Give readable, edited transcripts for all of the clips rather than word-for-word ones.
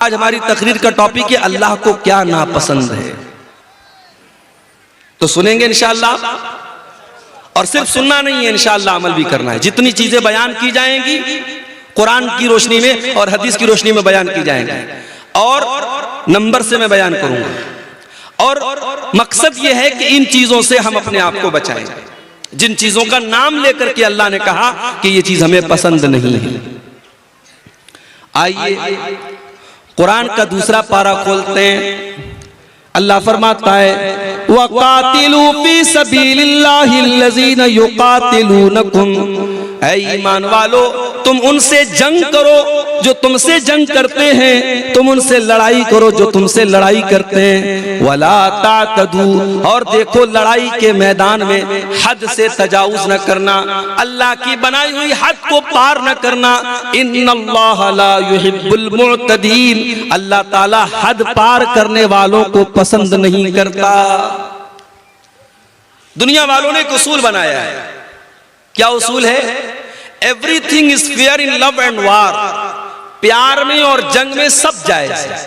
आज हमारी तकरीर का टॉपिक है अल्लाह को क्या नापसंद है। तो सुनेंगे इंशाअल्लाह, और सिर्फ सुनना नहीं है, इंशाअल्लाह अमल भी करना है। जितनी चीजें बयान की जाएंगी कुरान की रोशनी में और हदीस की रोशनी में बयान की जाएंगी, और नंबर से मैं बयान करूंगा। और मकसद यह है कि इन चीजों से हम अपने आप को बचाएं, जिन चीजों का नाम लेकर के अल्लाह ने कहा कि ये चीज हमें पसंद नहीं है। आइए कुरान का दूसरा पारा खोलते हैं। अल्लाह फरमाता है वक़ातिलू फी सबीलिल्लाहि लज़ीना युक़ातिलूनकुम, ऐ ईमान वालो तुम उनसे जंग करो जो तुमसे जंग करते हैं, तुम उनसे लड़ाई करो जो तुमसे लड़ाई करते हैं। वला तातदू, और देखो लड़ाई के मैदान में हद से तजावुज न करना, अल्लाह की बनाई हुई हद को पार न करना। इन्नल्लाह ला युहिब्बुल मुअतदीन, अल्लाह ताला हद पार करने वालों को पसंद नहीं करता। दुनिया वालों ने एक उसूल बनाया है। क्या उसूल है? Everything is fair in love and वार, प्यार में और जंग में सब जायज है।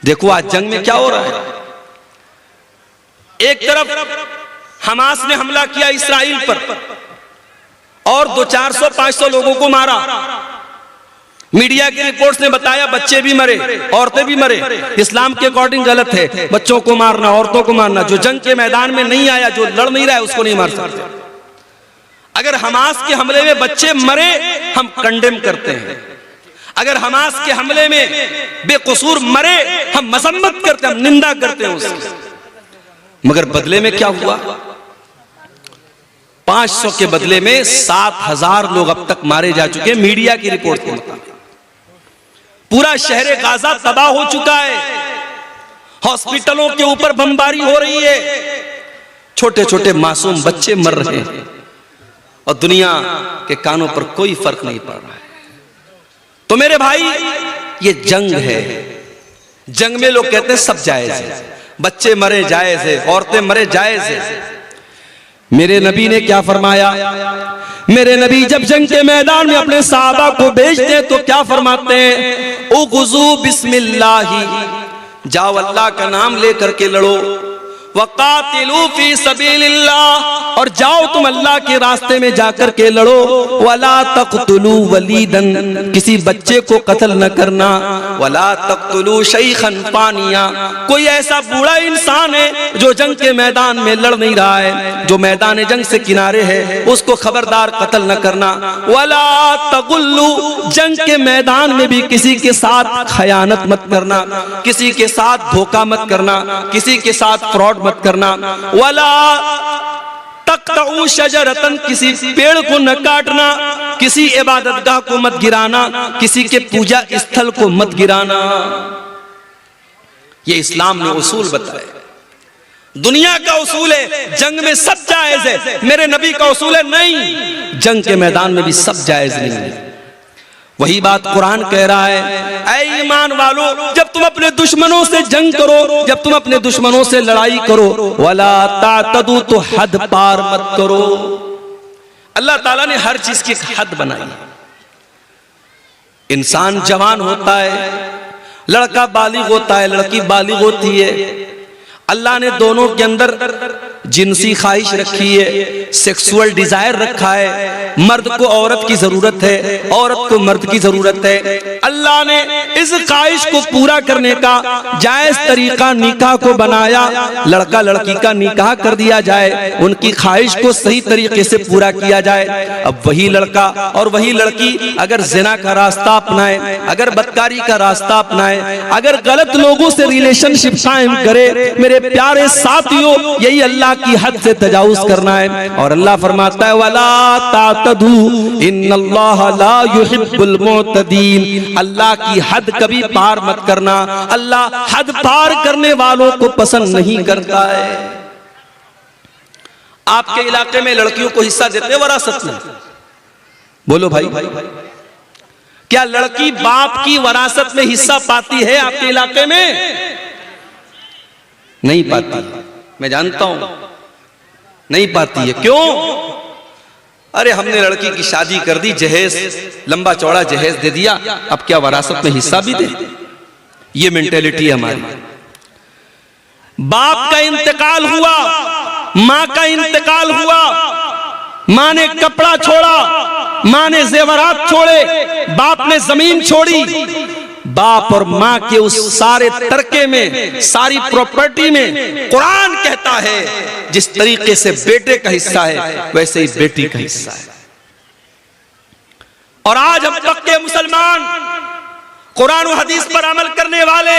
देखो आज जंग में क्या हो रहा है। एक तरफ हमास ने हमला किया इसराइल पर और 200-400-500 लोगों को मारा। मीडिया की रिपोर्ट्स ने बताया बच्चे भी मरे, औरतें भी मरे। इस्लाम के अकॉर्डिंग गलत है बच्चों को मारना, औरतों को मारना। जो जंग के मैदान में नहीं आया, जो लड़ नहीं रहा है, उसको नहीं मार सकते। अगर हमास के हमले में बच्चे मरे हम कंडेम करते हैं, अगर हमास के हमले में बेकसूर मरे हम मजम्मत करते हैं, हम निंदा करते हैं उसकी। मगर बदले में क्या हुआ? 500 के बदले में 7000 लोग अब तक मारे जा चुके हैं मीडिया की रिपोर्ट के मुताबिक। पूरा शहर गाजा तबाह हो चुका है, हॉस्पिटलों के ऊपर बमबारी हो रही है, छोटे छोटे मासूम बच्चे मर रहे हैं और दुनिया के कानों पर कोई फर्क नहीं पड़ रहा है। तो मेरे भाई ये जंग है। जंग में लोग कहते हैं सब जायज है, बच्चे मरे जायज है, औरतें मरे जायज है। मेरे नबी ने क्या फरमाया? मेरे नबी जब जंग के मैदान में अपने सहाबा को भेजते तो क्या फरमाते हैं? उगुजू बिस्मिल्लाही, जाओ अल्लाह का नाम लेकर के लड़ो। वक़ातिलू फी सबीलिल्लाह, और जाओ तुम अल्लाह के रास्ते में जाकर के लड़ो। वला तक़तुलू वलीदन, किसी बच्चे को कत्ल न करना। वला तक़तुलू शैखन फ़ानिया, कोई ऐसा बूढ़ा इंसान है जो जंग के मैदान में लड़ नहीं रहा है, जो मैदान जंग से किनारे है, उसको खबरदार कत्ल न करना। वला तग़ुल्लू, जंग के मैदान में भी किसी के साथ खयानत मत करना, किसी के साथ धोखा मत करना, किसी के साथ फ्रॉड मत करना। वला तक़तऊ शजरतन, किसी पेड़ को न काटना, किसी इबादतगाह को मत गिराना, किसी के पूजा स्थल को मत गिराना। ये इस्लाम ने उसूल बताए। दुनिया का उसूल है जंग में सब जायज है, मेरे नबी का उसूल है नहीं, जंग के मैदान में भी सब जायज नहीं है। वही बात कुरान कह रहा है, ऐ ईमान वालों जब तुम अपने दुश्मनों से जंग करो, जब तुम अपने दुश्मनों से लड़ाई करो, वला तातदू, तो हद पार मत करो। अल्लाह ताला ने हर चीज की एक हद बनाई। इंसान जवान होता है, लड़का बालिग होता है, लड़की बालिग होती है। अल्लाह ने दोनों के अंदर जिनसी ख्वाहिश रखी है, सेक्सुअल डिजायर रखा है। मर्द को औरत की जरूरत है, औरत को मर्द की जरूरत है। अल्लाह ने इस ख्वाहिश को पूरा करने का जायज तरीका निकाह को बनाया। लड़का लड़की का निकाह कर दिया जाए, उनकी ख्वाहिश को सही तरीके से पूरा किया जाए। अब वही लड़का और वही लड़की अगर जिना का रास्ता अपनाए, अगर बदकारी का रास्ता अपनाए, अगर गलत लोगों से रिलेशनशिप कायम करे, मेरे प्यारे साथियों यही अल्लाह की हद से तजावुज करना है। और अल्लाह फरमाता है वला तातदू इन्नल्लाह ला युहिब्बुल मुअतदीन, अल्लाह की हद कभी पार मत करना, अल्लाह हद पार करने वालों को पसंद नहीं करता है। आपके इलाके में लड़कियों को हिस्सा देते हैं वरासत में? बोलो भाई, क्या लड़की बाप की वरासत में हिस्सा पाती है आपके इलाके में? नहीं पाती, मैं जानता हूं नहीं पाती है। क्यों? अरे हमने लड़की की शादी कर दी, जहेज लंबा चौड़ा जहेज दे दिया, अब क्या वरासत में हिस्सा भी दे? ये मेंटेलिटी हमारी। बाप का इंतकाल हुआ, मां का इंतकाल हुआ, मां ने कपड़ा छोड़ा, मां ने जेवरात छोड़े, बाप ने जमीन छोड़ी। बाप और मां के उस सारे तरके में, सारी प्रॉपर्टी में कुरान कहता है जिस तरीके से बेटे का हिस्सा है वैसे ही बेटी का हिस्सा है। और आज हम पक्के मुसलमान, कुरान और हदीस पर अमल करने वाले,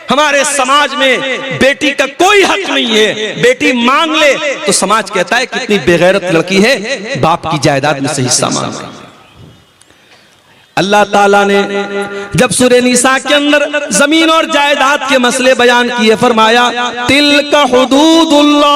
हमारे समाज में बेटी का कोई हक नहीं है। बेटी मांग ले तो समाज कहता है कितनी बेगैरत लड़की है, बाप की जायदाद में से हिस्सा मांग रही है। अल्लाह ताला ने जब सूरह निसा के अंदर जमीन और जायदाद के मसले बयान किए, फरमाया तिल्का हुदूदुल्लाह,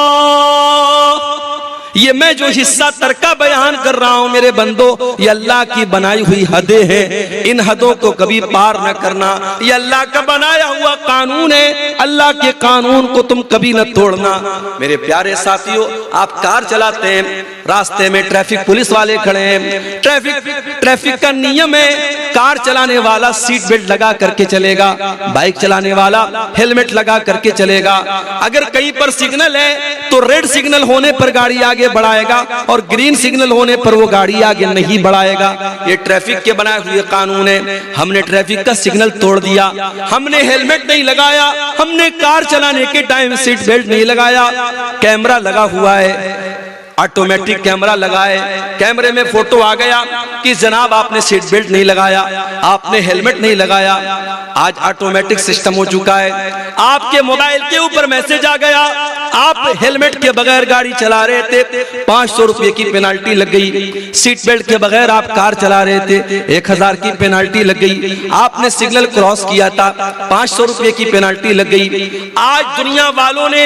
ये मैं जो हिस्सा तरका बयान कर रहा हूं मेरे बंदो, ये अल्लाह की बनाई हुई हदें हैं, इन हदों को कभी पार न करना। ये अल्लाह का बनाया हुआ कानून है, अल्लाह के कानून को तुम कभी न तोड़ना। मेरे प्यारे साथियों, आप कार चलाते हैं, रास्ते में ट्रैफिक पुलिस वाले खड़े हैं, ट्रैफिक का नियम है कार चलाने वाला सीट बेल्ट लगा करके चलेगा, बाइक चलाने वाला हेलमेट लगा करके चलेगा। अगर कहीं पर सिग्नल है तो रेड सिग्नल होने पर गाड़ी आगे बढ़ाएगा और ग्रीन सिग्नल होने पर वो गाड़ी आगे नहीं बढ़ाएगा। ये ट्रैफिक के बनाए हुए कानून है। हमने ट्रैफिक का सिग्नल तोड़ दिया, हमने हेलमेट नहीं लगाया, हमने कार चलाने के टाइम सीट बेल्ट नहीं लगाया, कैमरा लगा हुआ है, ऑटोमेटिक कैमरा लगाए, कैमरे में फोटो आ गया कि जनाब आपने सीट बेल्ट नहीं लगाया, आपने हेलमेट नहीं लगाया। आज ऑटोमेटिक सिस्टम हो चुका है, आपके मोबाइल के ऊपर मैसेज आ गया, आप हेलमेट के बगैर गाड़ी चला रहे थे, 500 रुपए की पेनाल्टी लग गई। सीट बेल्ट के बगैर आप कार चला रहे थे, 1000 की पेनाल्टी लग गई। आपने सिग्नल क्रॉस किया था, 500 रुपए की पेनाल्टी लग गई। आज दुनिया वालों ने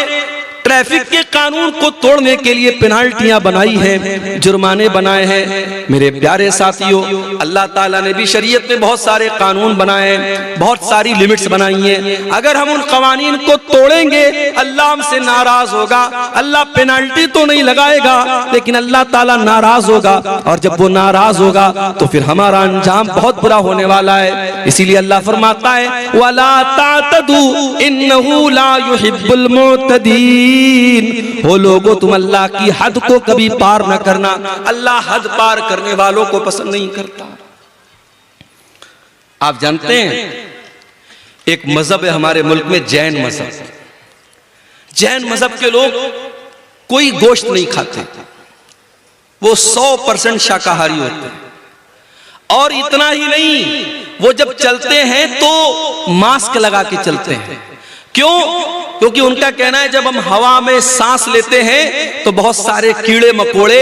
ट्रैफिक के कानून को तोड़ने के लिए पेनाल्टियां बनाई है, जुर्माने बनाए हैं। मेरे प्यारे साथियों, अल्लाह ताला ने भी शरीयत में बहुत सारे कानून बनाए हैं, बहुत सारी लिमिट्स बनाई हैं। अगर हम उन कवानीन को तोड़ेंगे अल्लाह हमसे नाराज होगा। अल्लाह पेनाल्टी तो नहीं लगाएगा लेकिन अल्लाह ताला नाराज होगा, और जब वो नाराज होगा तो फिर हमारा अंजाम बहुत बुरा होने वाला है। इसीलिए अल्लाह फरमाता है वला तातदू इन्नहु ला युहिब्बुल मुअतदीन, हो लोगो तुम अल्लाह की हद को कभी पार न करना, अल्लाह हद पार करने वालों को पसंद नहीं करता। आप जानते हैं एक मजहब है हमारे मुल्क में, जैन मजहब। जैन मजहब के लोग कोई गोश्त नहीं खाते, वो 100% शाकाहारी होते हैं। और इतना ही नहीं, वो जब चलते हैं तो मास्क लगा के चलते हैं। क्यों? क्योंकि उनका कहना है जब हम हवा में सांस लेते हैं तो बहुत सारे कीड़े मकोड़े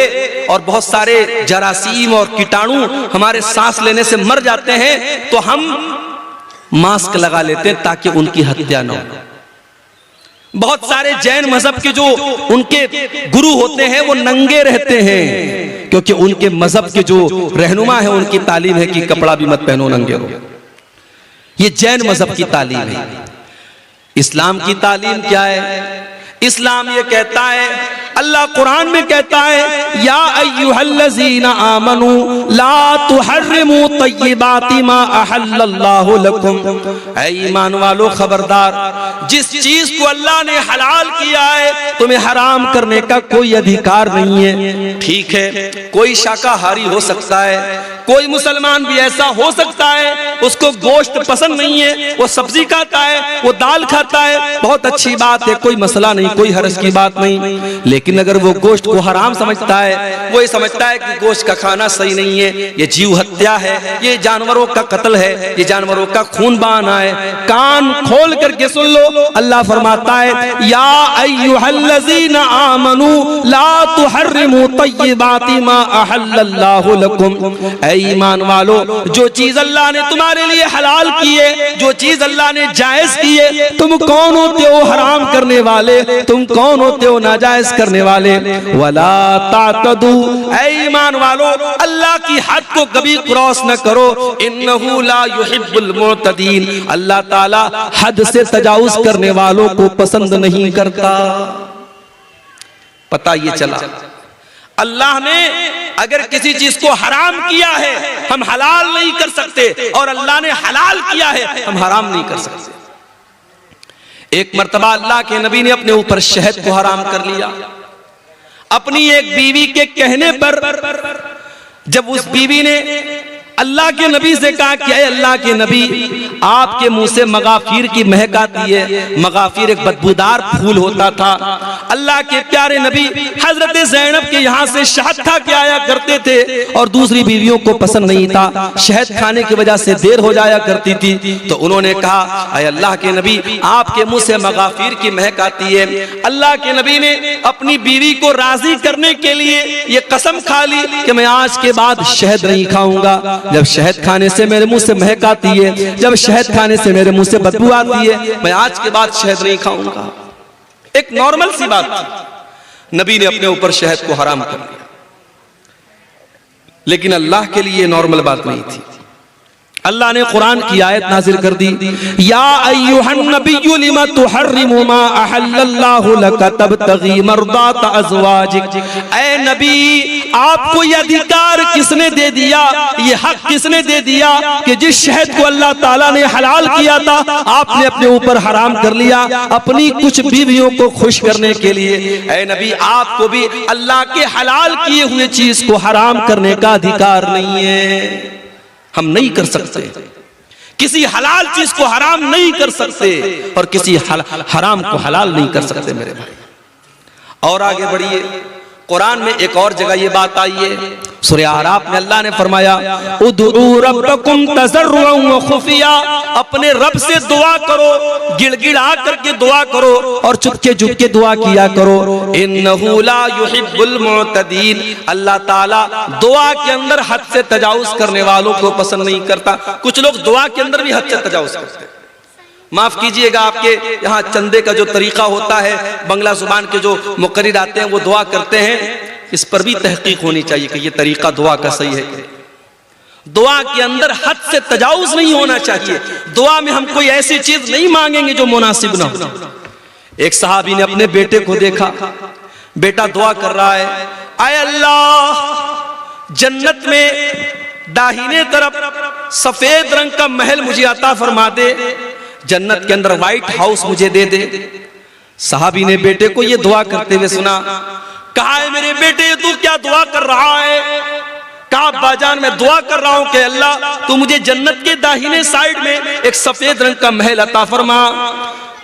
और बहुत सारे जरासीम और कीटाणु हमारे सांस लेने से मर जाते हैं, तो हम मास्क लगा लेते हैं ताकि उनकी हत्या न हो। बहुत सारे जैन मजहब के जो उनके गुरु होते हैं वो नंगे रहते हैं, क्योंकि उनके मजहब के जो रहनुमा है उनकी तालीम है कि कपड़ा भी मत पहनो, नंगे रहो। ये जैन मजहब की तालीम है। इस्लाम की तालीम क्या है? इस्लाम ये कहता है, अल्लाह कुरान में कहता है या अय्युहल्लज़ीना आमनू ला तुहर्रिमू तय्यिबाति मा अहल्लल्लाहु लकुम, ऐ ईमान वालों खबरदार, जिस चीज को अल्लाह ने हलाल किया है तुम्हें हराम करने का कोई अधिकार नहीं है। ठीक है, कोई शाकाहारी हो सकता है, कोई मुसलमान भी ऐसा हो सकता है उसको गोश्त पसंद नहीं है, वो सब्जी खाता है, वो दाल खाता है, बहुत अच्छी बात है, कोई मसला नहीं, कोई हर्ज की बात नहीं। लेकिन अगर वो गोश्त को हराम समझता है, वो ये समझता है कि गोश्त का खाना सही नहीं है, ये जीव हत्या है, ये जानवरों का कत्ल है, ये जानवरों का खून बहाना है, कान खोल करके सुन लो, अल्लाह फरमाता है या अय्युहल्लज़ीना आमनू ला तुहर्रिमू तय्यिबाति मा अहल्लल्लाहु लकुम, ऐ ईमान वालो, जो चीज अल्लाह ने तुम्हारे लिए हलाल की है, जो चीज अल्लाह ने जायज की है, तुम कौन होते हो हराम करने वाले, तुम कौन होते हो नाजायज करने वाले। वला तातदू, ऐ ईमान वालो, अल्लाह की हद को कभी क्रॉस न करो, इन्नहु ला युहिब्बुल मुअतदीन, अल्लाह ताला हद से तजावुज करने वालों को पसंद नहीं करता। पता ये चला अल्लाह ने अगर किसी चीज को हराम किया है हम हलाल नहीं कर सकते, और अल्लाह ने हलाल किया है हम हराम नहीं कर सकते। एक मर्तबा अल्लाह के नबी ने अपने ऊपर शहद को हराम कर लिया। अपनी एक बीवी के कहने पर जब उस बीवी ने अल्लाह के नबी से कहा कि अल्लाह के नबी, आपके मुंह से मगाफिर की महक आती है। मगाफिर एक बदबूदार फूल होता था। अल्लाह के प्यारे नबी हजरत ज़ैनब के यहाँ से शहद खा के आया करते थे, और दूसरी बीवियों को पसंद नहीं था, शहद खाने की वजह से देर हो जाया करती थी। तो उन्होंने कहा, अल्लाह के नबी, आपके मुंह से मगाफिर की महक आती है। अल्लाह के नबी ने अपनी बीवी को राजी करने के लिए ये कसम खा ली कि मैं आज के बाद शहद नहीं खाऊंगा। जब शहद खाने से मेरे मुंह से महक आती है, जब शहद खाने से मेरे मुंह से बदबू आती है, मैं आज के बाद शहद नहीं खाऊंगा। एक नॉर्मल सी बात थी, नबी ने अपने ऊपर शहद को हराम कर दिया। लेकिन अल्लाह के लिए नॉर्मल बात नहीं थी। अल्लाह ने कुरान की आयत नाजिल कर दी, या अय्युहन नबिय्यु लिमा तुहर्रिमु मा अहल्लल्लाहु लक तबतगी मर्दात अज़वाजिक। ऐ नबी, आपको यह अधिकार किसने दे दिया, ये हक किसने दे दिया कि जिस शहद को अल्लाह ताला ने हलाल किया था आपने अपने ऊपर हराम कर लिया अपनी कुछ बीवियों को खुश करने के लिए। ऐ नबी, आपको भी अल्लाह के हलाल किए हुए चीज को हराम करने का अधिकार नहीं है। हम नहीं कर सकते, किसी हलाल चीज को हराम नहीं कर सकते, और किसी हराम को हलाल नहीं कर सकते मेरे भाई। और आगे बढ़िए, कुरान में एक और जगह ये बात आई है, सूरह आराफ में अल्लाह ने फरमाया, उदऊ रब्बकुम तज़र्रुअन व खुफिया, अपने रब से दुआ करो, गिड़गिड़ा करके दुआ करो और चुपके चुपके दुआ किया करो। इन्नहु ला युहिब्बुल मुअतदीन, अल्लाह ताला दुआ के अंदर हद से तजावुज करने वालों को पसंद नहीं करता। कुछ लोग दुआ के अंदर भी हद से तजावुज करते हैं। माफ कीजिएगा, आपके यहाँ चंदे का जो तरीका होता है, बंगला जुबान के जो मुकर्रिर आते हैं वो दुआ करते हैं, इस पर भी तहकीक होनी चाहिए कि ये तरीका दुआ का सही है। दुआ के अंदर हद से तजावुज नहीं होना चाहिए। दुआ में हम कोई ऐसी चीज नहीं मांगेंगे जो मुनासिब ना हो। एक सहाबी ने अपने बेटे को देखा, बेटा दुआ कर रहा है, आय अल्लाह, जन्नत में दाहिने तरफ सफेद रंग का महल मुझे अता फरमा दे, जन्नत के अंदर व्हाइट हाउस मुझे दे दे। सहाबी ने बेटे को ये दुआ करते हुए सुना। कहा, है मेरे बेटे, तू क्या दुआ कर रहा है? कहा, बाजान मैं दुआ कर रहा हूं कि अल्लाह तू मुझे जन्नत के दाहिने साइड में एक सफेद रंग का महल अता फरमा।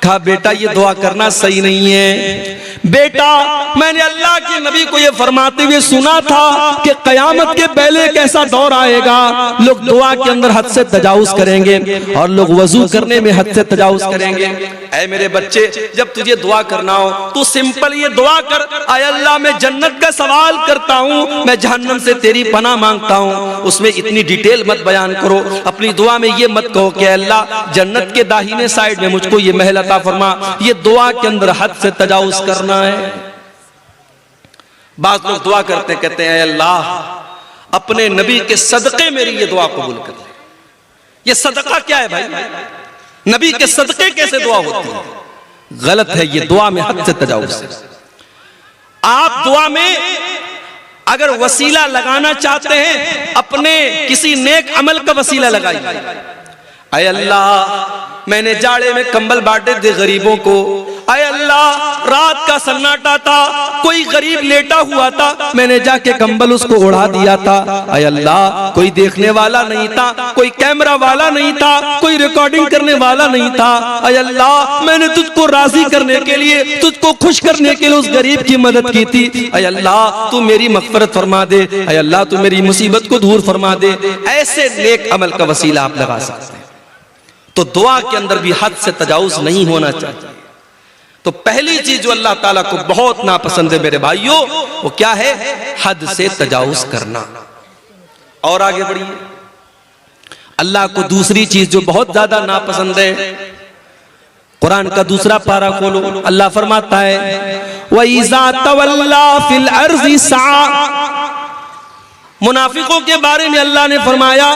कहा, बेटा ये दुआ करना सही नहीं है। बेटा, मैंने अल्लाह के नबी को ये फरमाते हुए सुना था कि कयामत के पहले एक ऐसा दौर आएगा, लोग दुआ के अंदर हद से तजावुज करेंगे और लोग वजू करने में हद से तजावुज करेंगे। ऐ मेरे बच्चे, जब तुझे दुआ करना हो तो सिंपल ये दुआ कर, आय अल्लाह मैं जन्नत का सवाल करता हूँ, मैं जहन्नम से तेरी पनाह मांगता हूँ। उसमें इतनी डिटेल मत बयान करो। अपनी दुआ में ये मत कहो कि अल्लाह जन्नत के दाहिने साइड में मुझको ये महल अता फरमा। ये दुआ के अंदर हद से तजावुज करना है। बात लोग दुआ करते कहते हैं, अल्लाह अपने नबी के सदके मेरी ये दुआ कबूल कर ले। ये सदका क्या है भाई? नबी के सदके कैसे दुआ होती है? गलत है, ये दुआ में हद से तजावुज है। आप दुआ में अगर वसीला लगाना चाहते हैं, अपने किसी नेक अमल का वसीला लगाइए। आय अल्लाह, मैंने जाड़े में कंबल बांटे थे गरीबों को। आय अल्लाह, रात का सन्नाटा था, कोई गरीब लेटा हुआ था, मैंने जाके कंबल उसको उड़ा दिया था। आय अल्लाह, कोई देखने वाला नहीं था, कोई कैमरा वाला नहीं था, कोई रिकॉर्डिंग करने वाला नहीं था। आय अल्लाह, मैंने तुझको राजी करने के लिए, तुझको खुश करने के लिए उस गरीब की मदद की थी। आय अल्लाह, तू मेरी मग़फ़िरत फरमा दे। आय अल्लाह, तू मेरी मुसीबत को दूर फरमा दे। ऐसे नेक अमल का वसीला आप लगा सकते हैं। तो दुआ के अंदर भी हद से तजावुज नहीं होना चाहिए। तो पहली चीज जो अल्लाह ताला को बहुत नापसंद है मेरे भाइयों, वो क्या है? हद से तजावुज करना। और आगे बढ़िए, अल्लाह को दूसरी चीज जो बहुत ज्यादा नापसंद है, कुरान का दूसरा पारा खोलो, अल्लाह फरमाता है, व इज़ा तवल्ला फिल अर्ज़ि सआ। मुनाफिकों के बारे में अल्लाह ने फरमाया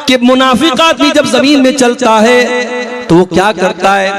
कि मुनाफिक आदमी जब जमीन में चलता है तो वो क्या करता है?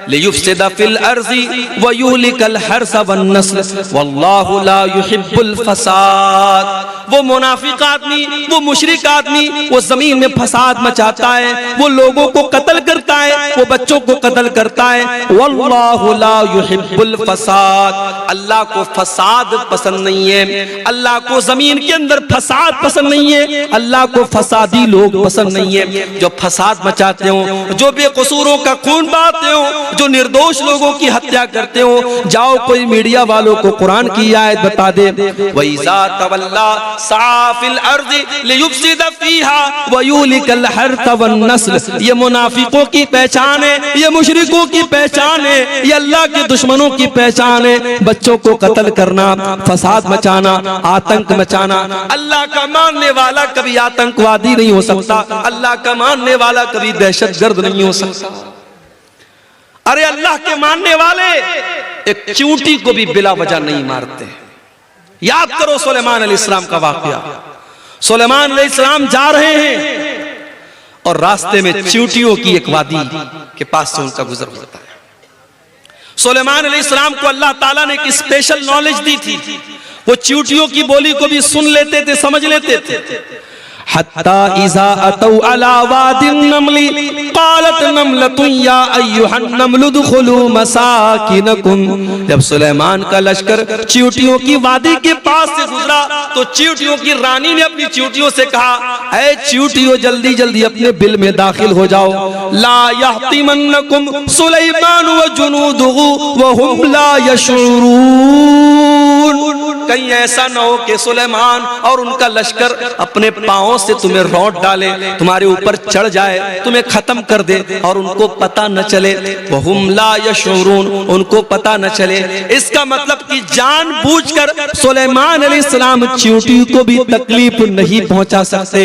लियुफ्सिदा फिल अर्ज़ि व युहलिकल हर्स वन नस्ल वल्लाहु ला युहिब्बुल फसाद। वो मुनाफिक आदमी, वो मुशरिक आदमी, वो जमीन में फसाद मचाता है, वो लोगों को कत्ल करता है, वो बच्चों को कत्ल करता है। वल्लाहु ला युहिब्बुल फसाद, अल्लाह को फसाद पसंद नहीं है, अल्लाह को जमीन के अंदर फसाद पसंद नहीं है, अल्लाह को फसादी लोग पसंद नहीं है। जो फसाद मचाते हो, जो बेकसूरों का खून बहाते हो, जो निर्दोष लोगों की हत्या करते हो, जाओ कोई मीडिया वालों को कुरान की आयत बता दे, वइज़ा तवल्ला साफिल अर्ज़ि लियुफ्सिद फीहा व युलिकल हर्थ वन नस्ल। ये मुनाफिकों की पहचान है, ये मुशरिकों की पहचान है, ये अल्लाह के दुश्मनों की पहचान है। बच्चों को कत्ल करना, फसाद मचाना, आतंक मचाना। अल्लाह का मानने वाला कभी आतंकवादी नहीं हो सकता, अल्लाह का मानने वाला कभी दहशतगर्द नहीं हो सकता। अरे अल्लाह के मानने वाले एक चींटी को भी बिला वजह नहीं मारते। याद करो सुलेमान अलैहिस्सलाम का वाकया। सुलेमान अलैहिस्सलाम जा रहे हैं और रास्ते में चींटियों की एक वादी के पास से उनका गुजर होता है। सुलेमान अलैहिस्सलाम को अल्लाह ताला ने एक स्पेशल नॉलेज दी थी, वो चींटियों की बोली को भी सुन लेते थे, समझ लेते थे। हत्ता इज़ा अतौ अला वादिन नमली क़ालत नमलतुन या अय्युहन नमलु दुखुलू मसाकिनकुम। जब सुलेमान का लश्कर चींटियों की वादी के पास से गुजरा तो चींटियों की रानी ने अपनी चींटियों से कहा, ऐ चींटियों जल्दी जल्दी अपने बिल में दाखिल हो जाओ। ला यहतिमन्नकुम सुलेमान व जुनूदुहु व हुम ला यशऊरून। कहीं ऐसा न हो कि सुलेमान और उनका लश्कर अपने पांवों से तुम्हें रौंद डाले, तुम्हारे ऊपर चढ़ जाए, तुम्हें खत्म कर दे और उनको पता न चले। वहुम ला यशऊरून, उनको पता न चले। इसका मतलब कि जानबूझकर सुलेमान अलैहिस्सलाम चींटी को भी तकलीफ नहीं पहुंचा सकते।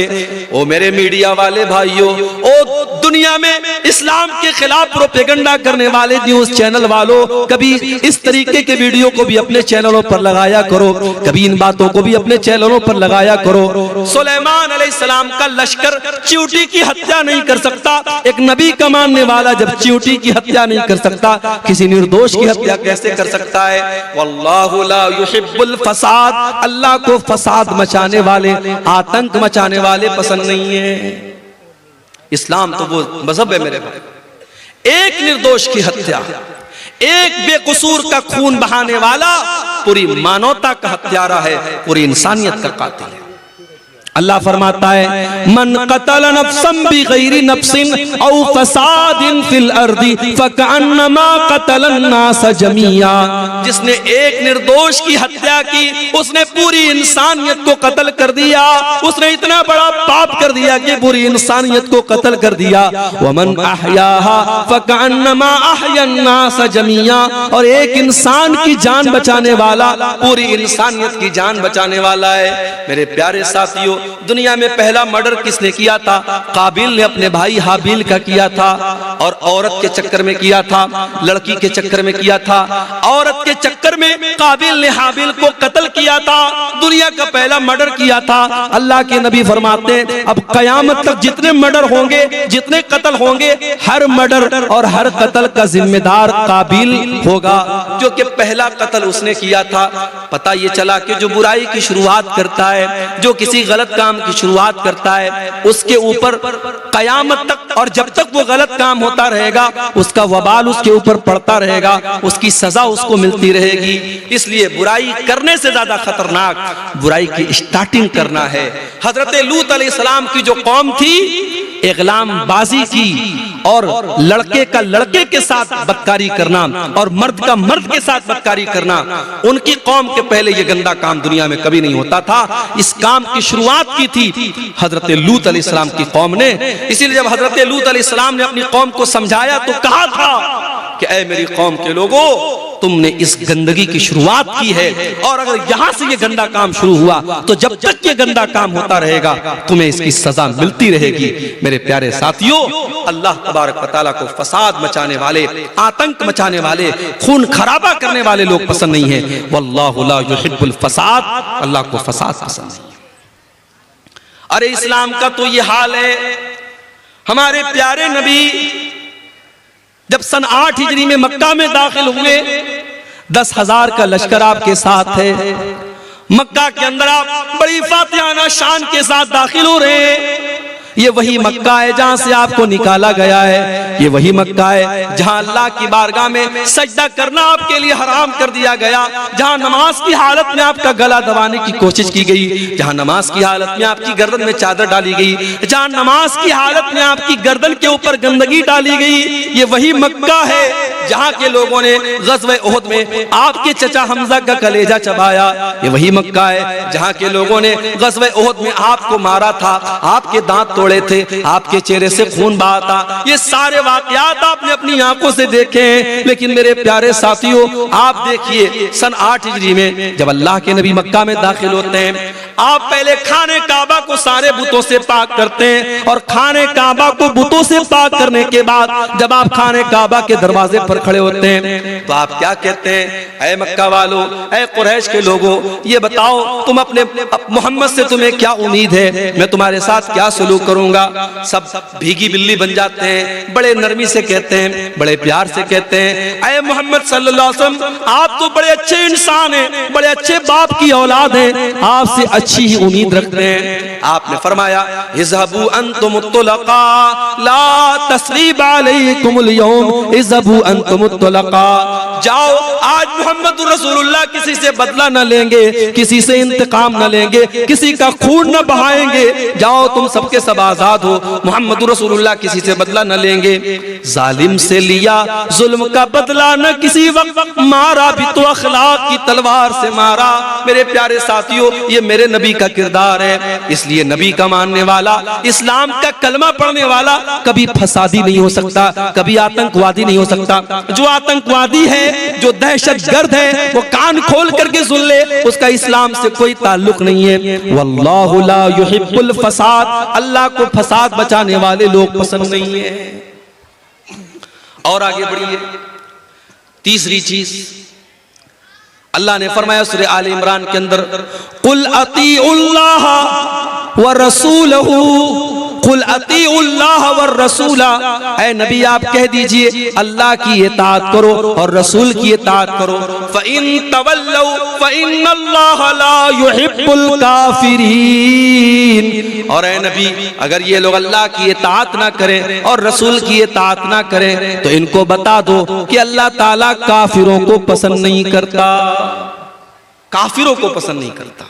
ओ मेरे मीडिया वाले भाइयों, ओ दुनिया में इस्लाम के खिलाफ प्रोपेगेंडा करने वाले न्यूज चैनल वालों, कभी इस तरीके के वीडियो को भी अपने चैनलों पर लगाया करो, कभी इन बातों को भी अपने चैनलों पर लगाया करो। सुलेमान अलैहिस्सलाम का लश्कर चींटी की हत्या नहीं कर सकता। एक नबी का मानने वाला जब चींटी की हत्या नहीं कर सकता, किसी निर्दोष की हत्या कैसे कर सकता है? वल्लाहु ला युहिब्बुल फसाद, अल्लाह को फसाद मचाने वाले, आतंक मचाने वाले पसंद नहीं है। इस्लाम तो वो मजहब है मेरे भाई, एक निर्दोष की हत्या, एक बेकसूर का खून बहाने वाला पूरी मानवता का हत्यारा है, पूरी इंसानियत का कातिल है। अल्लाह फरमाता है, मन कतल नफ्सन बिगैरि नफ्सिन औ फसादिन फिल अर्दी फकअन्नमा कतलन नास जमीआ। जिसने एक निर्दोष की हत्या की, उसने पूरी इंसानियत को कत्ल कर दिया। उसने इतना बड़ा पाप कर दिया कि पूरी इंसानियत को कत्ल कर दिया। वमन अहयाहा फकअन्नमा अहयन नास जमीआ। और एक इंसान की जान बचाने वाला पूरी इंसानियत की जान बचाने वाला है। मेरे प्यारे साथियों, दुनिया में पहला मर्डर किसने किया था? काबिल ने अपने भाई हाबिल का किया था, और औरत के चक्कर में किया था, लड़की के चक्कर में किया था। औरत के चक्कर में काबिल ने हाबिल को कत्ल किया था, दुनिया का पहला मर्डर किया था। अल्लाह के नबी फरमाते हैं, अब कयामत तक जितने मर्डर होंगे, जितने कत्ल होंगे, हर मर्डर और हर कत्ल का जिम्मेदार काबिल होगा, जो कि पहला कत्ल उसने किया था। पता ये चला कि जो बुराई की शुरुआत करता है, जो किसी गलत काम की शुरुआत करता है, उसके ऊपर कयामत तक और जब तक वो गलत काम होता रहेगा, उसका वबाल उसके ऊपर पड़ता रहेगा, उसकी सजा उसको मिलती रहेगी। इसलिए बुराई करने से ज्यादा खतरनाक बुराई की स्टार्टिंग करना है। हजरत लूत अलैहिस्सलाम की जो कौम थी, इग़लाम बाजी की और लड़के का लड़के के साथ बदकारी करना और मर्द का मर्द के साथ बदकारी करना, उनकी कौम के पहले ये गंदा काम दुनिया में कभी नहीं होता था। इस काम की शुरुआत की थी हजरत लूत अलैहिस्सलाम की कौम ने। इसीलिए जब हजरत लूत अलैहिस्सलाम ने अपनी कौम को समझाया तो कहा था कि ऐ मेरी कौम के लोगों, तुमने इस गंदगी की शुरुआत की है, और अगर यहां से ये गंदा काम शुरू हुआ तो जब तक ये गंदा काम होता रहेगा तुम्हें इसकी सजा मिलती रहेगी। मेरे प्यारे साथियों, अल्लाह तबारक व तआला को फसाद मचाने वाले, आतंक मचाने वाले, खून खराबा करने वाले लोग पसंद नहीं है। वल्लाहु ला युहिब्बुल फसाद, अल्लाह को फसाद पसंद नहीं। अरे इस्लाम का तो ये हाल है। हमारे प्यारे नबी जब सन 8 हिजरी में मक्का में दाखिल हुए, 10,000 का लश्कर आपके साथ है, मक्का के अंदर आप बड़ी फातिहाना शान के साथ दाखिल हो रहे हैं। ये वही मक्का है जहां से आपको निकाला गया है। ये वही मक्का है जहां अल्लाह की बारगाह में सजदा करना आपके लिए हराम कर दिया गया, जहां नमाज की हालत में आपका गला दबाने की कोशिश की गई, जहां नमाज की हालत में आपकी गर्दन में चादर डाली गई, जहां नमाज की हालत में आपकी गर्दन के ऊपर गंदगी डाली गई। ये वही मक्का है जहां के लोगों ने ग़ज़वे उहद में आपके चचा हमजा का कलेजा चबाया। ये वही मक्का है जहां के लोगों ने ग़ज़वे उहद में आपको मारा था, आपके दांत तोड़े थे, आपके चेहरे से खून बहा था। ये सारे वाक़यात आपने अपनी आंखों से देखे हैं। लेकिन मेरे प्यारे साथियों, आप देखिए सन 8 हिजरी में जब अल्लाह के नबी मक्का में दाखिल होते हैं, आप पहले खाने काबा को सारे बुतों से पाक करते हैं, और खाने काबा को बुतों से पाक करने के बाद जब आप खाने काबा के दरवाजे पर खड़े होते हैं तो आप क्या कहते हैं? ऐ मक्का वालों, ऐ कुरैश के लोगों, ये बताओ तुम अपने मोहम्मद से तुम्हें क्या उम्मीद है? मैं तुम्हारे साथ क्या सलूक करूंगा? सब भीगी बिल्ली बन जाते हैं, बड़े नरमी से कहते हैं, बड़े प्यार से कहते हैं, ऐ मोहम्मद सल्लल्लाहु अलैहि वसल्लम, आप तो बड़े अच्छे इंसान हैं, बड़े अच्छे बाप की औलाद हैं, आपसे अच्छी ही उम्मीद रखते हैं। आपने फरमाया, इज़हबू अंतुम तुलका ला तस्रीब अलैकुमुल यौम, इज़हबू अंतुम तुलका, जाओ आज मोहम्मद रसूलुल्लाह किसी से बदला न लेंगे, किसी से इंतकाम न लेंगे, किसी का खून न बहाएंगे, जाओ तुम सबके सब आजाद हो, मोहम्मद रसूलुल्लाह किसी से बदला न लेंगे। जालिम से लिया जुल्म का बदला न किसी वक्त, मारा भी तो अखलाक की तलवार से मारा। मेरे प्यारे साथियों, ये मेरे नबी का किरदार है। इसलिए नबी का मानने वाला, इस्लाम का कलमा पढ़ने वाला कभी फसादी नहीं हो सकता, कभी आतंकवादी नहीं हो सकता। जो आतंकवादी है, जो दहशतगर्द है, वो कान खोल करके सुन ले, उसका इस्लाम से कोई ताल्लुक नहीं है। वल्लाहु ला युहिब्बुल फसाद, अल्लाह को फसाद बचाने वाले लोग पसंद नहीं है। और आगे बढ़िए, तीसरी चीज अल्लाह ने फरमाया सूरह आल इमरान के अंदर, कुल अतीउल्लाह व रसूलहू, कुल अतीउल्लाह व रसूला, ऐ नबी आप कह दीजिए अल्लाह की इताअत करो और रसूल की इताअत करो। फ़इन तवल्लौ फ़इन्नल्लाह ला युहिब्बुल काफिरीन, और ऐ नबी अगर ये लोग अल्लाह की इताअत ना करें और रसूल की इताअत ना करें तो इनको बता दो कि अल्लाह ताला काफिरों को पसंद नहीं करता, काफिरों को पसंद नहीं करता।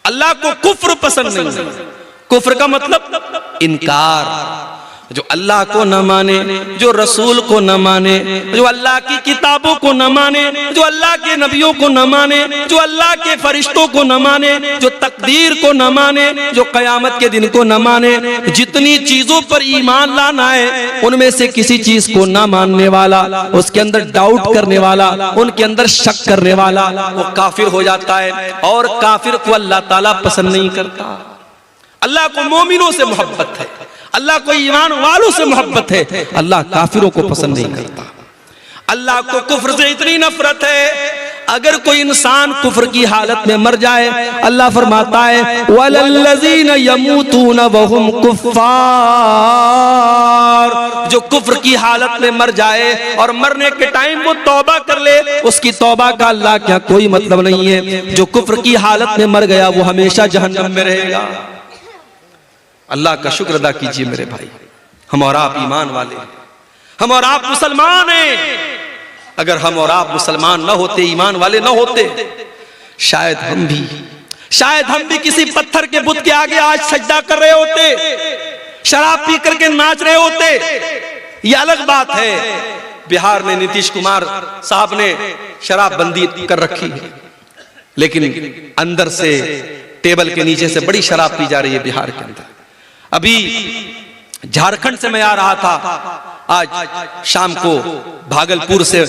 अल्लाह को कुफ्र पसंद नहीं है। कुफ्र का मतलब इनकार, जो अल्लाह को न माने, जो रसूल को न माने, जो अल्लाह की किताबों को न माने, जो अल्लाह के नबियों को न माने, जो अल्लाह के फरिश्तों को न माने, जो तकदीर को न माने, जो कयामत के दिन को न माने, जितनी चीजों पर ईमान लाना है उनमें से किसी चीज को न मानने वाला, उसके अंदर डाउट करने वाला, उनके अंदर शक करने वाला, वो काफिर हो जाता है। और काफिर को अल्लाह ताला पसंद नहीं करता। अल्लाह को मोमिनों से मोहब्बत है, अल्लाह को ईमान वालों से मोहब्बत है, अल्लाह काफिरों को पसंद नहीं करता। अल्लाह को कुफ्र से इतनी नफरत है, अगर कोई इंसान कुफ्र की हालत में मर जाए, अल्लाह फरमाता है वलल्लज़ीना यमूतूना वहुम कुफ्फार, जो कुफ्र की हालत में मर जाए और मरने के टाइम वो तौबा कर ले, उसकी तौबा का अल्लाह क्या कोई मतलब नहीं है। जो कुफ्र की हालत में मर गया वो हमेशा जहन्नम में रहेगा। अल्लाह का शुक्र अदा कीजिए मेरे भाई, हम और आप ईमान वाले हैं, हम और आप मुसलमान हैं। अगर हम और आप मुसलमान न होते, ईमान वाले न होते, शायद हम भी किसी पत्थर के बुत के आगे आज सजदा कर रहे होते, शराब पी करके नाच रहे होते। ये अलग बात है, बिहार में नीतीश कुमार साहब ने शराब बंदी कर रखी है, लेकिन अंदर से टेबल के नीचे से बड़ी शराब पी जा रही है बिहार के अंदर। अभी झारखंड से मैं आ रहा था, आज शाम को भागलपुर से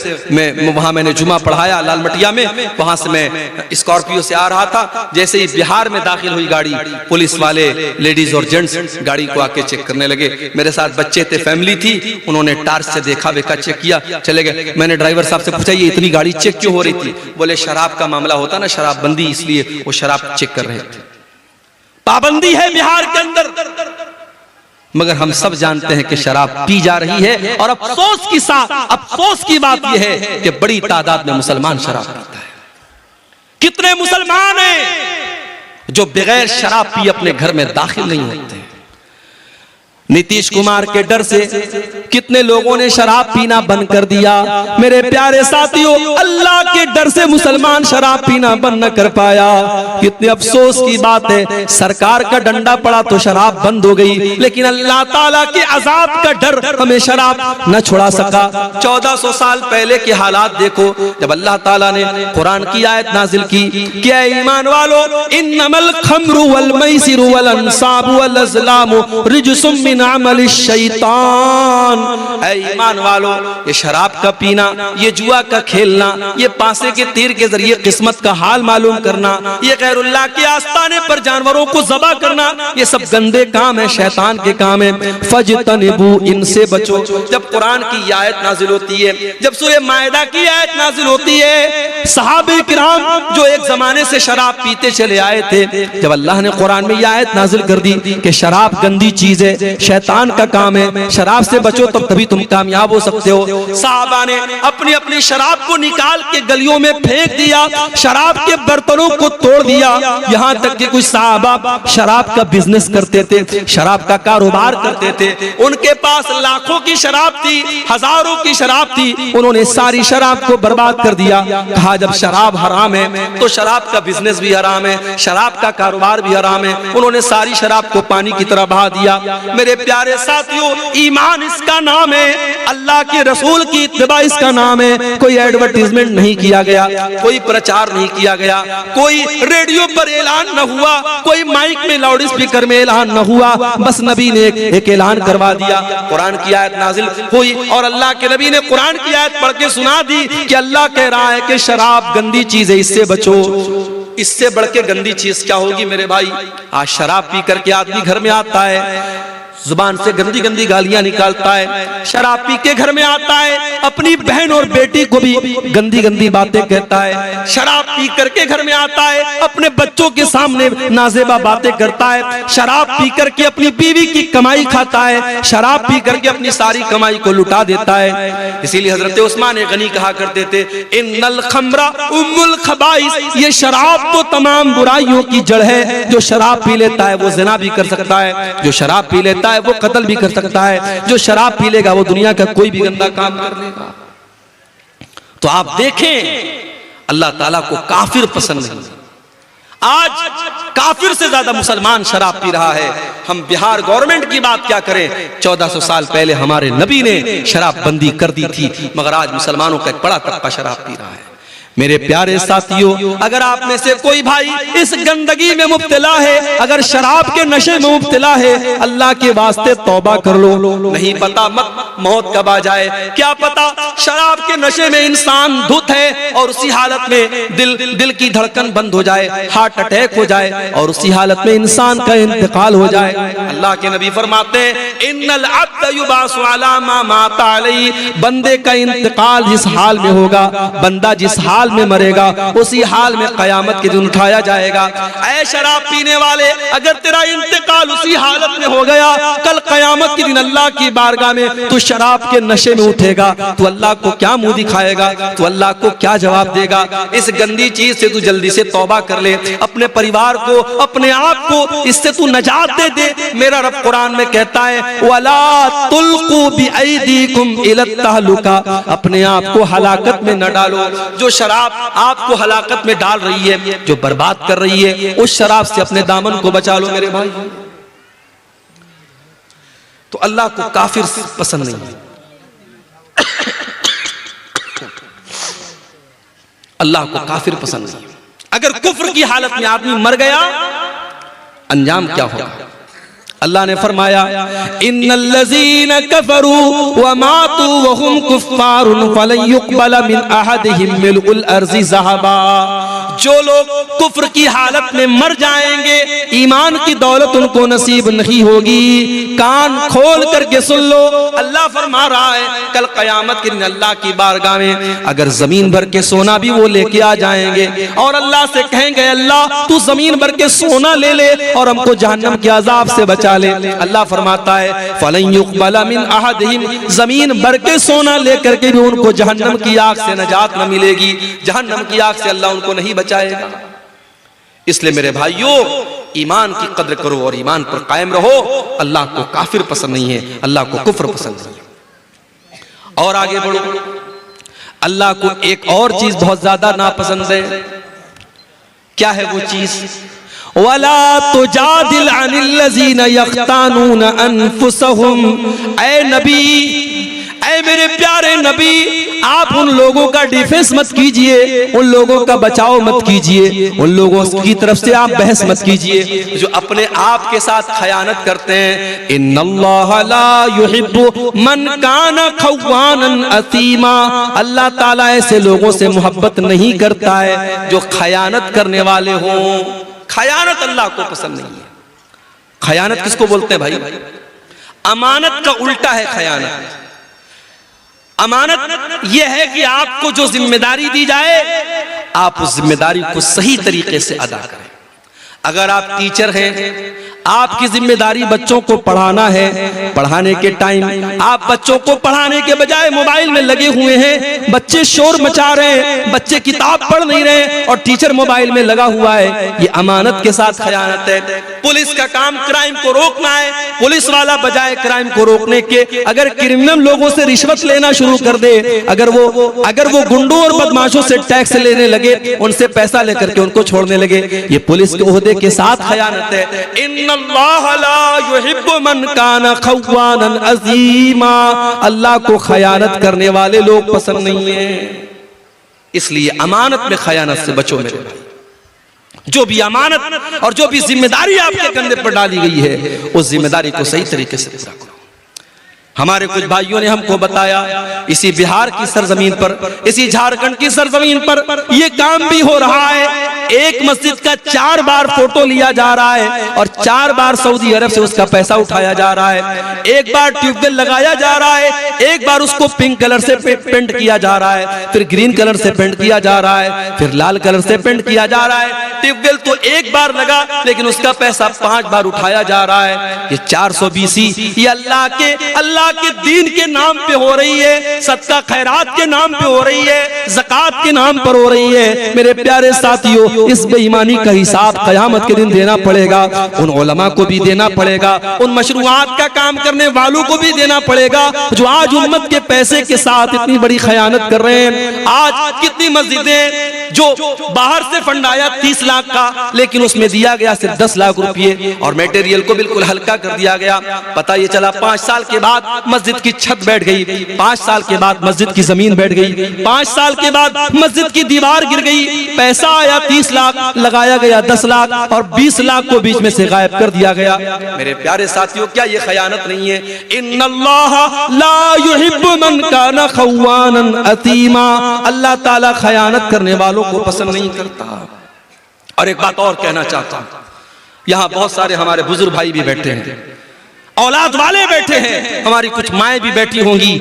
वहां मैंने जुमा पढ़ाया लालमटिया में, वहां से मैं स्कॉर्पियो से आ रहा था। जैसे ही बिहार में दाखिल हुई गाड़ी, पुलिस वाले लेडीज और जेंट्स गाड़ी को आके चेक करने लगे। मेरे साथ बच्चे थे, फैमिली थी, उन्होंने टार्च से देखा वेखा, चेक किया, चले गए। मैंने ड्राइवर साहब से पूछा ये इतनी गाड़ी चेक क्यों हो रही थी? बोले शराब का मामला होता ना, शराब बंदी, इसलिए वो शराब चेक कर रहे थे। पाबंदी है बिहार के अंदर, मगर हम सब जानते हैं कि शराब पी जा रही है। और अफसोस की बात यह है कि बड़ी तादाद में मुसलमान शराब पीता है। कितने मुसलमान हैं जो बगैर शराब पिए अपने घर में दाखिल नहीं होते। नीतीश कुमार के डर से कितने लोगों ने शराब पीना बंद कर दिया। मेरे प्यारे साथियों, अल्लाह के डर से मुसलमान शराब पीना बंद न कर पाया। कितने अफसोस की बात है, सरकार का डंडा पड़ा तो शराब बंद हो गई, लेकिन अल्लाह ताला के अजाब का डर हमें शराब न छुड़ा सका। 1400 साल पहले के हालात देखो, जब अल्लाह ताला ने कुरान की आयत नाजिल की कि ऐ ईमान वालो, इन्नमल खम्रु वल मैसिरु वल अंसाबु वल अज़लामु रिजसुम मिन अमल शैतान। ऐ ईमान वालो, ये शराब का पीना, ये जुआ का खेलना, ये पासे के तीर के जरिए किस्मत का हाल मालूम करना, ये गैरुल्लाह के आस्ताने पर जानवरों को ज़बह करना, ये सब गंदे काम है, शैतान के काम है। फजतनिबू, इनसे बचो। जब कुरान की आयत नाजिल होती है, जब सूरह मायदा की आयत नाजिल होती है, सहाबे किराम जो एक जमाने से शराब पीते चले आए थे, जब अल्लाह ने कुरान में यह आयत नाजिल कर दी कि शराब गंदी चीज है, शैतान का काम है, शराब से बचो तब तभी तुम कामयाब हो सकते हो। साहबा ने अपनी अपनी शराब को निकाल के गलियों में फेंक दिया, शराब के बर्तनों को तोड़ दिया। यहाँ तक कि कुछ साहबा शराब का बिजनेस करते थे, शराब का कारोबार करते थे, उनके पास लाखों की शराब थी, हजारों की शराब थी, उन्होंने सारी शराब को बर्बाद कर दिया। कहा जब शराब हराम है तो शराब का बिजनेस भी हराम है, शराब का कारोबार भी हराम है। उन्होंने सारी शराब को पानी की तरह बहा दिया। मेरे प्यारे साथियों, ईमान इसका नाम है, अल्लाह के रसूल की इत्तिबा इसका नाम है। कोई एडवर्टीजमेंट नहीं किया गया, कोई प्रचार नहीं किया गया, कोई रेडियो पर ऐलान न हुआ, कोई माइक में लाउड स्पीकर में ऐलान न हुआ, बस नबी ने एक ऐलान करवा दिया। कुरान की आयत नाजिल हुई और अल्लाह के नबी ने कुरान की आयत पढ़ के सुना दी कि अल्लाह कह रहा है कि शराब गंदी चीज है, इससे बचो। इससे बढ़ के गंदी चीज क्या होगी मेरे भाई? आज शराब पी करके आदमी घर में आता है, जुबान से गंदी गंदी गालियां निकालता है, शराब पी के घर में आता है, अपनी बहन और बेटी को भी गंदी गंदी बातें कहता है, शराब पी करके घर में आता है, अपने बच्चों के सामने नाजेबा बातें करता है, शराब पी करके अपनी बीवी की कमाई खाता है, शराब पी करके अपनी सारी कमाई को लुटा देता है। इसीलिए हजरत उस्मान गनी कहा करते थे, इन्नल खम्रा उम्मुल खबाइस, ये शराब तो तमाम बुराइयों की जड़ है। जो शराब पी लेता है वो ज़िना भी कर सकता है, जो शराब पी लेता है वो कत्ल भी कर सकता है, जो शराब पी लेगा वो दुनिया का कोई भी गंदा काम कर लेगा। तो आप देखें, अल्लाह ताला को काफिर पसंद नहीं। आज काफिर से ज्यादा मुसलमान शराब पी रहा है। हम बिहार गवर्नमेंट की बात क्या करें, 1400 साल पहले हमारे नबी ने शराब बंदी कर दी थी, मगर आज मुसलमानों का एक बड़ा तबका शराब पी रहा है। मेरे प्यारे साथियों, अगर आप में से कोई भाई इस गंदगी में मुब्तला है, अगर शराब के नशे में मुब्तला है, अल्लाह के वास्ते तौबा कर लो। नहीं पता मौत कब आ जाए, क्या पता शराब के नशे में इंसान धुत है और उसी हालत में दिल की धड़कन बंद हो जाए, हार्ट अटैक हो जाए और उसी हालत में इंसान का इंतकाल हो जाए। अल्लाह के नबी फरमाते हैं, इन्नल अब्द युबासु अला मा माता अलैहि, बंदे का इंतकाल जिस हाल में होगा, बंदा जिस हाल में मरेगा, उसी हाल में कयामत के दिन उठाया जाएगा। ऐ शराब पीने वाले, अगर तेरा इंतकाल उसी हालत में हो गया, कल कयामत के दिन अल्लाह की बारगाह में तू शराब के नशे में उठेगा, तू अल्लाह को क्या मुंह दिखाएगा, तू अल्लाह को क्या जवाब देगा? इस गंदी चीज से तू जल्दी से तौबा कर ले, अपने परिवार को, अपने आप को इससे तू नजात दे दे। मेरा रब कुरान में कहता है, वला तुल्कू बिअयदीकुम इलत तहलुका, अपने आप को हलाकत में न डालो। जो शराब आपको हलाकत में डाल रही है, जो बर्बाद कर रही है, उस शराब से अपने दामन को बचा लो मेरे भाई। तो अल्लाह को काफिर पसंद नहीं है, अल्लाह को काफिर पसंद नहीं। अगर कुफ्र की हालत में आदमी मर गया, अंजाम क्या होगा? अल्लाह ने फरमाया, इन्नल्लज़ीना कफरू व मातू व हुम कुफ्फारुन फलन युक़बल मिन अहदिहिम मिलउल अर्ज़ि ज़हबा। जो लोग कुफ्र की हालत में मर जाएंगे, ईमान की दौलत उनको नसीब नहीं होगी। कान खोल करके सुन लो, अल्लाह फरमा रहा है, कल कयामत के दिन अल्लाह की बारगाह में अगर जमीन भर के सोना भी वो लेके आ जाएंगे और अल्लाह से कहेंगे, अल्लाह तू जमीन भर के सोना ले ले और हमको जहन्नम के अजाब से बचा बचा ले। अल्लाह फरमाता है फलन युक़बल मिन अहदिहिम, जमीन भर के सोना लेकर के भी उनको जहन्नम की आग से नजात न मिलेगी, जहन्नम की आग से अल्लाह उनको नहीं बचाएगा। इसलिए मेरे भाइयों, ईमान की कद्र करो और ईमान पर कायम रहो। अल्लाह को काफिर पसंद नहीं है, अल्लाह को कुफ्र पसंद नहीं है। और आगे बढ़ो, अल्लाह को एक और चीज बहुत ज्यादा नापसंद है। क्या है वो चीज? वला तुजादिल अनिल लज़ीना यख्तानून अनफुसहुम, ऐ नबी, ऐ मेरे प्यारे नबी, आप उन लोगों का डिफेंस मत कीजिए, उन लोगों का बचाव मत कीजिए, उन लोगों की तरफ से आप बहस मत कीजिए जो अपने आप के साथ खयानत करते हैं। इन्नल्लाह ला युहिब्बु मन काना खव्वानन असीमा, अल्लाह ताला ऐसे लोगों से मोहब्बत नहीं करता है जो खयानत करने वाले हों। खयानत अल्लाह को पसंद नहीं है। खयानत किसको बोलते हैं भाई? अमानत का उल्टा है खयानत। अमानत यह है कि आपको जो जिम्मेदारी दी जाए आप उस जिम्मेदारी को सही तरीके से अदा करें। अगर आप टीचर हैं, आपकी जिम्मेदारी बच्चों को पढ़ाना है, पढ़ाने के टाइम आप बच्चों को पढ़ाने के बजाय मोबाइल में लगे हुए हैं, बच्चे शोर मचा रहे हैं, बच्चे किताब पढ़ नहीं रहे और टीचर मोबाइल में लगा हुआ है, ये अमानत के साथ खयानत है। पुलिस का काम क्राइम को रोकना है, पुलिस वाला बजाय क्राइम को रोकने के अगर क्रिमिनल लोगों से रिश्वत लेना शुरू कर दे, अगर वो गुंडों और बदमाशों से टैक्स लेने लगे, उनसे पैसा लेकर के उनको छोड़ने लगे, ये पुलिस के ओहदे के साथ खयानत है। इन्नल्लाह ला युहिब्बु मन काना खव्वानन अज़ीमा, अल्लाह को खयानत करने वाले लोग पसंद नहीं है। इसलिए अमानत में खयानत से बचो मेरे भाई। जो भी अमानत और जो भी जिम्मेदारी आपके कंधे पर डाली गई है, उस जिम्मेदारी को सही तरीके से पूरा करो। हमारे कुछ भाइयों ने हमको बताया, इसी बिहार की सरजमीन पर, इसी झारखंड की सरजमीन पर यह काम भी हो रहा है। एक मस्जिद का 4 बार फोटो लिया जा रहा है और 4 बार सऊदी अरब से उसका पैसा उठाया जा रहा है। एक बार ट्यूबवेल लगाया जा रहा है, एक बार उसको पिंक कलर से पेंट किया जा रहा है, फिर ग्रीन कलर से पेंट किया जा रहा है, फिर लाल कलर से पेंट किया जा रहा है। ट्यूबवेल तो एक बार लगा लेकिन उसका पैसा 5 बार उठाया जा रहा है। ये 420 ये अल्लाह के दीन के नाम पे हो रही है, सदका खैरात के नाम पे हो रही है, ज़कात के नाम पर हो रही है। मेरे प्यारे साथियों, इस बेईमानी का हिसाब क़यामत के दिन देना पड़ेगा। उन उलमा को भी देना पड़ेगा, उन मशरूआत का काम करने वालों को भी देना पड़ेगा जो आज उम्मत के पैसे के साथ इतनी बड़ी खयानत कर रहे हैं। आज कितनी मस्जिदें जो बाहर से फंड आया 30 लाख का, लेकिन उसमें दिया गया सिर्फ 10 लाख रुपये और मटेरियल को बिल्कुल हल्का कर दिया गया। पता ये चला 5 साल के बाद मस्जिद की छत बैठ गई, 5 साल के बाद मस्जिद की जमीन बैठ गई, 5 साल के बाद मस्जिद की दीवार गिर गई। पैसा आया 30 लाख, लगाया गया 10 लाख और 20 लाख को बीच में से गायब कर दिया गया। मेरे प्यारे साथियों, क्या ये खयानत नहीं है? इन्नल्लाह ला युहिब्बु मन काना खव्वानन असीमा, अल्लाह ताला खयानत करने वालों को पसंद नहीं करता। और एक बात और कहना चाहता हूं, यहां बहुत सारे हमारे बुजुर्ग भाई भी बैठे हैं, औलाद वाले बैठे हैं, हमारी कुछ माएं भी बैठी होंगी।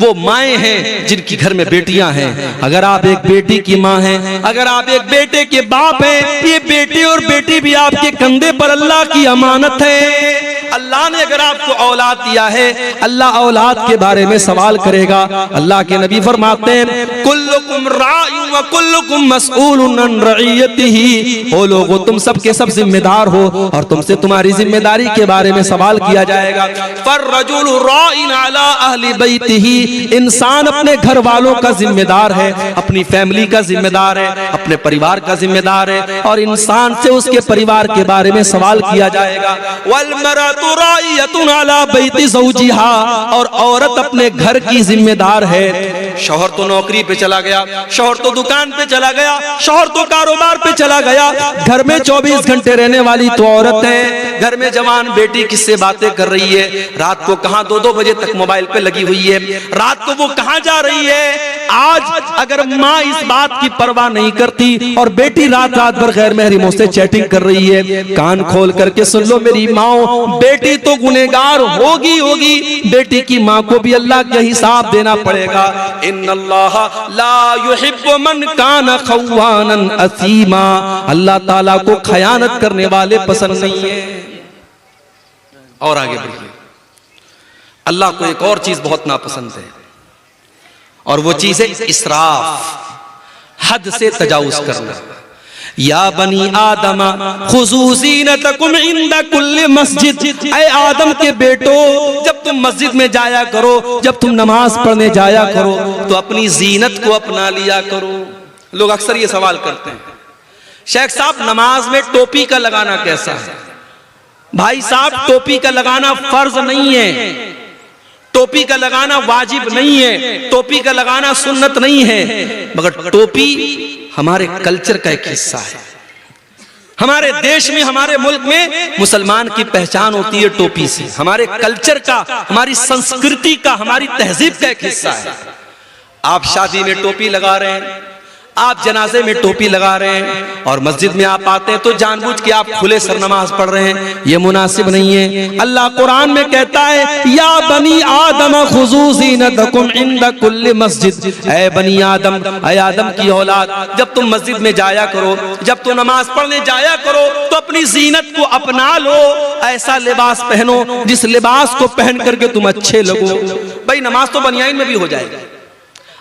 वो माएं हैं जिनकी घर में बेटियां हैं। अगर आप एक बेटी की मां हैं, अगर आप एक बेटे के बाप हैं, ये बेटे और बेटी भी आपके कंधे पर अल्लाह की अमानत है। अल्लाह ने अगर आपको औलाद दिया है, अल्लाह औलाद के बारे में सवाल करेगा। अल्लाह के नबी फरमाते हैं कुल्लुकुम राइउन व कुल्लुकुम मसऊलुन अन रइयतिही, ओ लोगो तुम सब के सब जिम्मेदार हो और तुमसे तुम्हारी जिम्मेदारी के बारे में सवाल किया जाएगा। फर्रजुलु राइन अला अहली बैतिही, इंसान अपने घर वालों का जिम्मेदार है, अपनी फैमिली का जिम्मेदार है, अपने परिवार का जिम्मेदार है और इंसान से उसके परिवार के बारे में सवाल किया जाएगा। वल मरअतु राइयतुन अला बैति ज़ौजिहा, और औरत अपने घर की जिम्मेदार है। शौहर तो नौकरी पे चला गया, शौहर तो दुकान पे चला गया, शौहर तो कारोबार पे चला गया, घर में 24 घंटे रहने वाली तो औरत है। घर में जवान बेटी किससे बातें कर रही है, रात को कहां 2-2 बजे तक मोबाइल पे लगी हुई है, रात को वो कहां जा रही है। आज अगर माँ इस बात की परवाह नहीं करती और बेटी रात भर गैर महरमों से चैटिंग कर रही है, कान खोल करके सुन लो मेरी माओ, बेटी तो गुनहगार होगी, बेटी की माँ को भी अल्लाह का हिसाब देना पड़ेगा। इन्नल्लाह ला युहिब्बु मन काना खव्वानन असीमा, अल्लाह ताला को खयानत करने वाले पसंद नहीं है। और आगे बढ़िए। अल्लाह को एक और चीज बहुत नापसंद है, और वो चीज है इसराफ, हद से तजावुज करना। या बनी आदम खुजू ज़ीनतकुम इंदा कुल्ली मस्जिद, ऐ आदम के बेटो, जब तुम मस्जिद में जाया करो, जब तुम नमाज पढ़ने जाया करो, तो अपनी जीनत को अपना लिया करो। लोग अक्सर ये सवाल करते हैं, शेख साहब नमाज में टोपी का लगाना कैसा है? भाई साहब टोपी का लगाना फर्ज नहीं है, टोपी का लगाना वाजिब नहीं है, टोपी का लगाना सुन्नत नहीं है, मगर टोपी हमारे कल्चर का एक हिस्सा है। हमारे देश में, हमारे मुल्क में मुसलमान की पहचान होती है टोपी से। हमारे कल्चर का, हमारी संस्कृति का, हमारी तहजीब का एक हिस्सा है। आप शादी में टोपी लगा रहे हैं, आप जनाजे में टोपी लगा रहे हैं, और मस्जिद में आप आते हैं तो जानबूझ के आप खुले सर नमाज पढ़ रहे हैं, ये मुनासिब नहीं है। अल्लाह कुरान में कहता है या बनी आदम खुजू ज़ीनतकुम इंदा कुल्ली मस्जिद, ऐ बनी आदम, ऐ आदम की औलाद, जब तुम मस्जिद में जाया करो, जब तुम नमाज पढ़ने जाया करो, तो अपनी जीनत को अपना लो, ऐसा लिबास पहनो जिस लिबास को पहन करके तुम अच्छे लगो। भाई नमाज तो बनियाइन में भी हो जाएगा।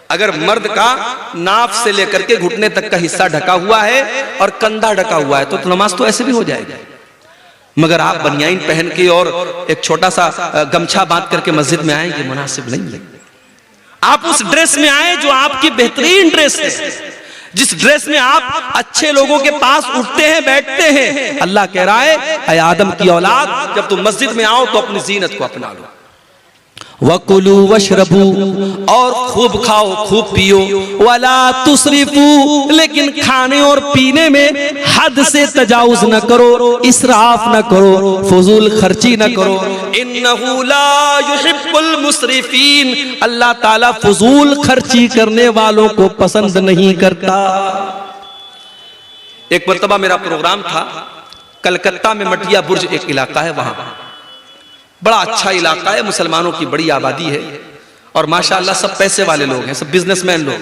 अगर मर्द का नाफ से लेकर के घुटने तक का हिस्सा ढका हुआ है और कंधा ढका हुआ है तो नमाज तो ऐसे भी हो जाएगी। मगर आप बनियाइन पहन के और एक छोटा सा गमछा बांध करके मस्जिद में आएंगे, मुनासिब नहीं है। आप उस ड्रेस में आए जो आपकी बेहतरीन ड्रेस है, जिस ड्रेस में आप अच्छे लोगों के पास उठते हैं, बैठते हैं। अल्लाह कह रहा है ऐ आदम की औलाद, जब तुम मस्जिद में आओ तो अपनी जीनत को अपना लो। वकुलू वशरबू, और खूब खाओ खूब पियो, वला तुसरिफू, लेकिन खाने और पीने में हद से तजावुज न करो, इसराफ न करो, फजूल खर्ची न करो। इन्नहु ला युहिब्बुल मुसरिफीन, अल्लाह ताला फजूल खर्ची करने वालों को पसंद नहीं करता। एक मर्तबा मेरा प्रोग्राम था कलकत्ता में, मटिया बुर्ज एक इलाका है, वहां बड़ा अच्छा इलाका है, मुसलमानों की बड़ी आबादी है, और माशाअल्लाह सब पैसे वाले लोग हैं, सब बिजनेसमैन लोग।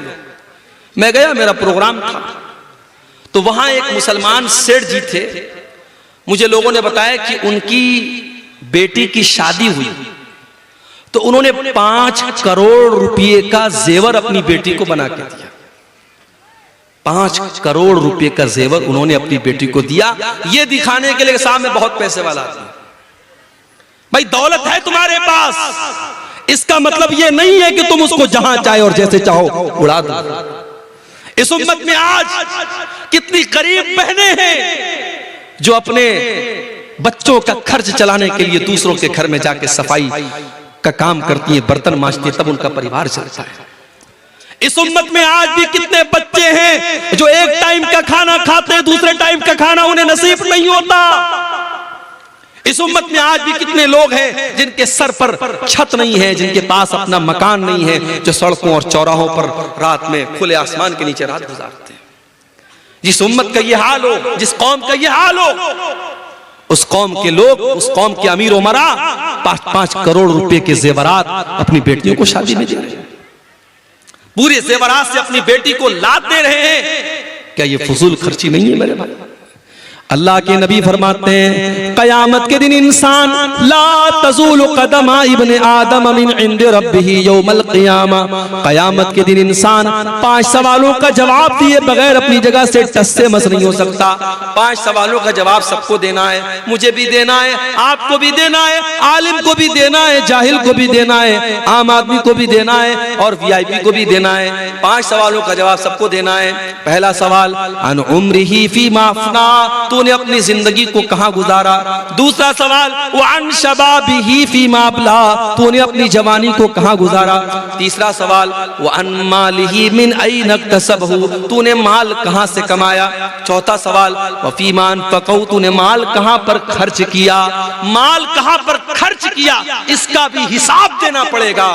मैं गया, मेरा प्रोग्राम था, तो वहां एक मुसलमान सेठ जी थे। मुझे लोगों ने बताया कि उनकी बेटी की शादी हुई, तो उन्होंने 5 करोड़ रुपए का जेवर अपनी बेटी को बना के दिया। 5 करोड़ रुपए का जेवर उन्होंने अपनी बेटी को दिया, ये दिखाने के लिए साहब मैं बहुत पैसे वाला आदमी। भाई दौलत है तुम्हारे पास, इसका मतलब ये नहीं है कि तुम उसको जहां चाहे और जैसे चाहो उड़ा दो। इस उम्मत में आज कितनी गरीब बहनें हैं जो अपने बच्चों का खर्च चलाने के लिए दूसरों के घर में जाके सफाई का काम करती हैं, बर्तन मांजती हैं, तब उनका परिवार चलता है। इस उम्मत में आज भी कितने बच्चे हैं जो एक टाइम का खाना खाते हैं, दूसरे टाइम का खाना उन्हें नसीब नहीं होता। इस उम्मत में आज भी कितने लोग हैं जिनके सर पर छत नहीं है, जिनके पास अपना मकान नहीं है, जो सड़कों और चौराहों पर रात में खुले आसमान के नीचे रात गुजारते हैं। जिस उम्मत का ये हाल हो, जिस कौम का ये हाल हो, उस कौम के लोग, उस कौम के अमीर उमरा 5-5 करोड़ रुपए के जेवरात अपनी बेटियों को शादी में दे रहे हैं, पूरे जेवरात से अपनी बेटी को लाद दे रहे हैं। क्या ये फजूल खर्ची नहीं है मेरे भाई? अल्लाह के नबी फरमाते हैं कयामत के दिन इंसान ला तज़ूलु क़दमा इब्ने आदम मिन इंदि रब्बिही यौमल क़ियामा, कयामत के दिन इंसान 5 सवालों का जवाब दिए बगैर अपनी जगह से टस से मस नहीं हो सकता। 5 सवालों का जवाब सबको देना है, मुझे भी देना है, आपको भी देना है, आलिम को भी देना है, जाहिल को भी देना है, आम आदमी को भी देना है, और VIP को भी देना है। 5 सवालों का जवाब सबको देना है। पहला सवाल अन उम्रिही फीमा अफना, तूने अपनी जिंदगी को कहां गुजारा। दूसरा सवाल वअन शबाबिही फीमा अबला, तूने अपनी जवानी को कहां गुजारा। तीसरा सवाल वअन मालिही मिन ऐन इक्तसबहु, तूने माल कहां से कमाया। चौथा सवाल वफीमा अनफक़हु, तूने माल कहां पर खर्च किया। माल कहां पर खर्च किया इसका भी हिसाब देना पड़ेगा।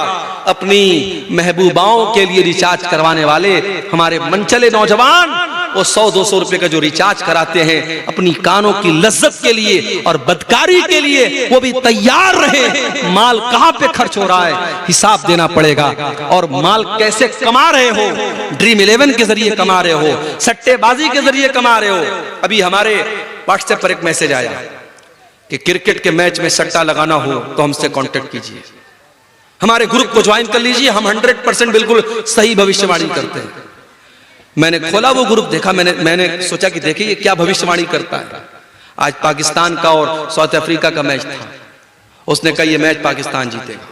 अपनी महबूबाओं के लिए रिचार्ज करवाने वाले हमारे मनचले नौजवान वो 100-200 रुपए का जो रिचार्ज कराते हैं अपनी कानों की लज्जत के लिए और बदकारी के लिए, वो भी तैयार रहे। माल कहां पे खर्च हो रहा है हिसाब देना पड़ेगा। और माल कैसे कमा रहे हो, ड्रीम 11 के जरिए कमा रहे हो, सट्टेबाजी के जरिए कमा रहे हो। अभी हमारे व्हाट्सएप पर एक मैसेज आया कि क्रिकेट के मैच में सट्टा लगाना हो तो हमसे कांटेक्ट कीजिए, हमारे ग्रुप को ज्वाइन कर लीजिए, हम 100% बिल्कुल सही भविष्यवाणी करते हैं। मैंने खोला वो ग्रुप, देखा, मैंने सोचा कि देखिए ये क्या भविष्यवाणी करता है। आज पाकिस्तान का और साउथ अफ्रीका का मैच था, उसने कहा ये मैच पाकिस्तान जीतेगा।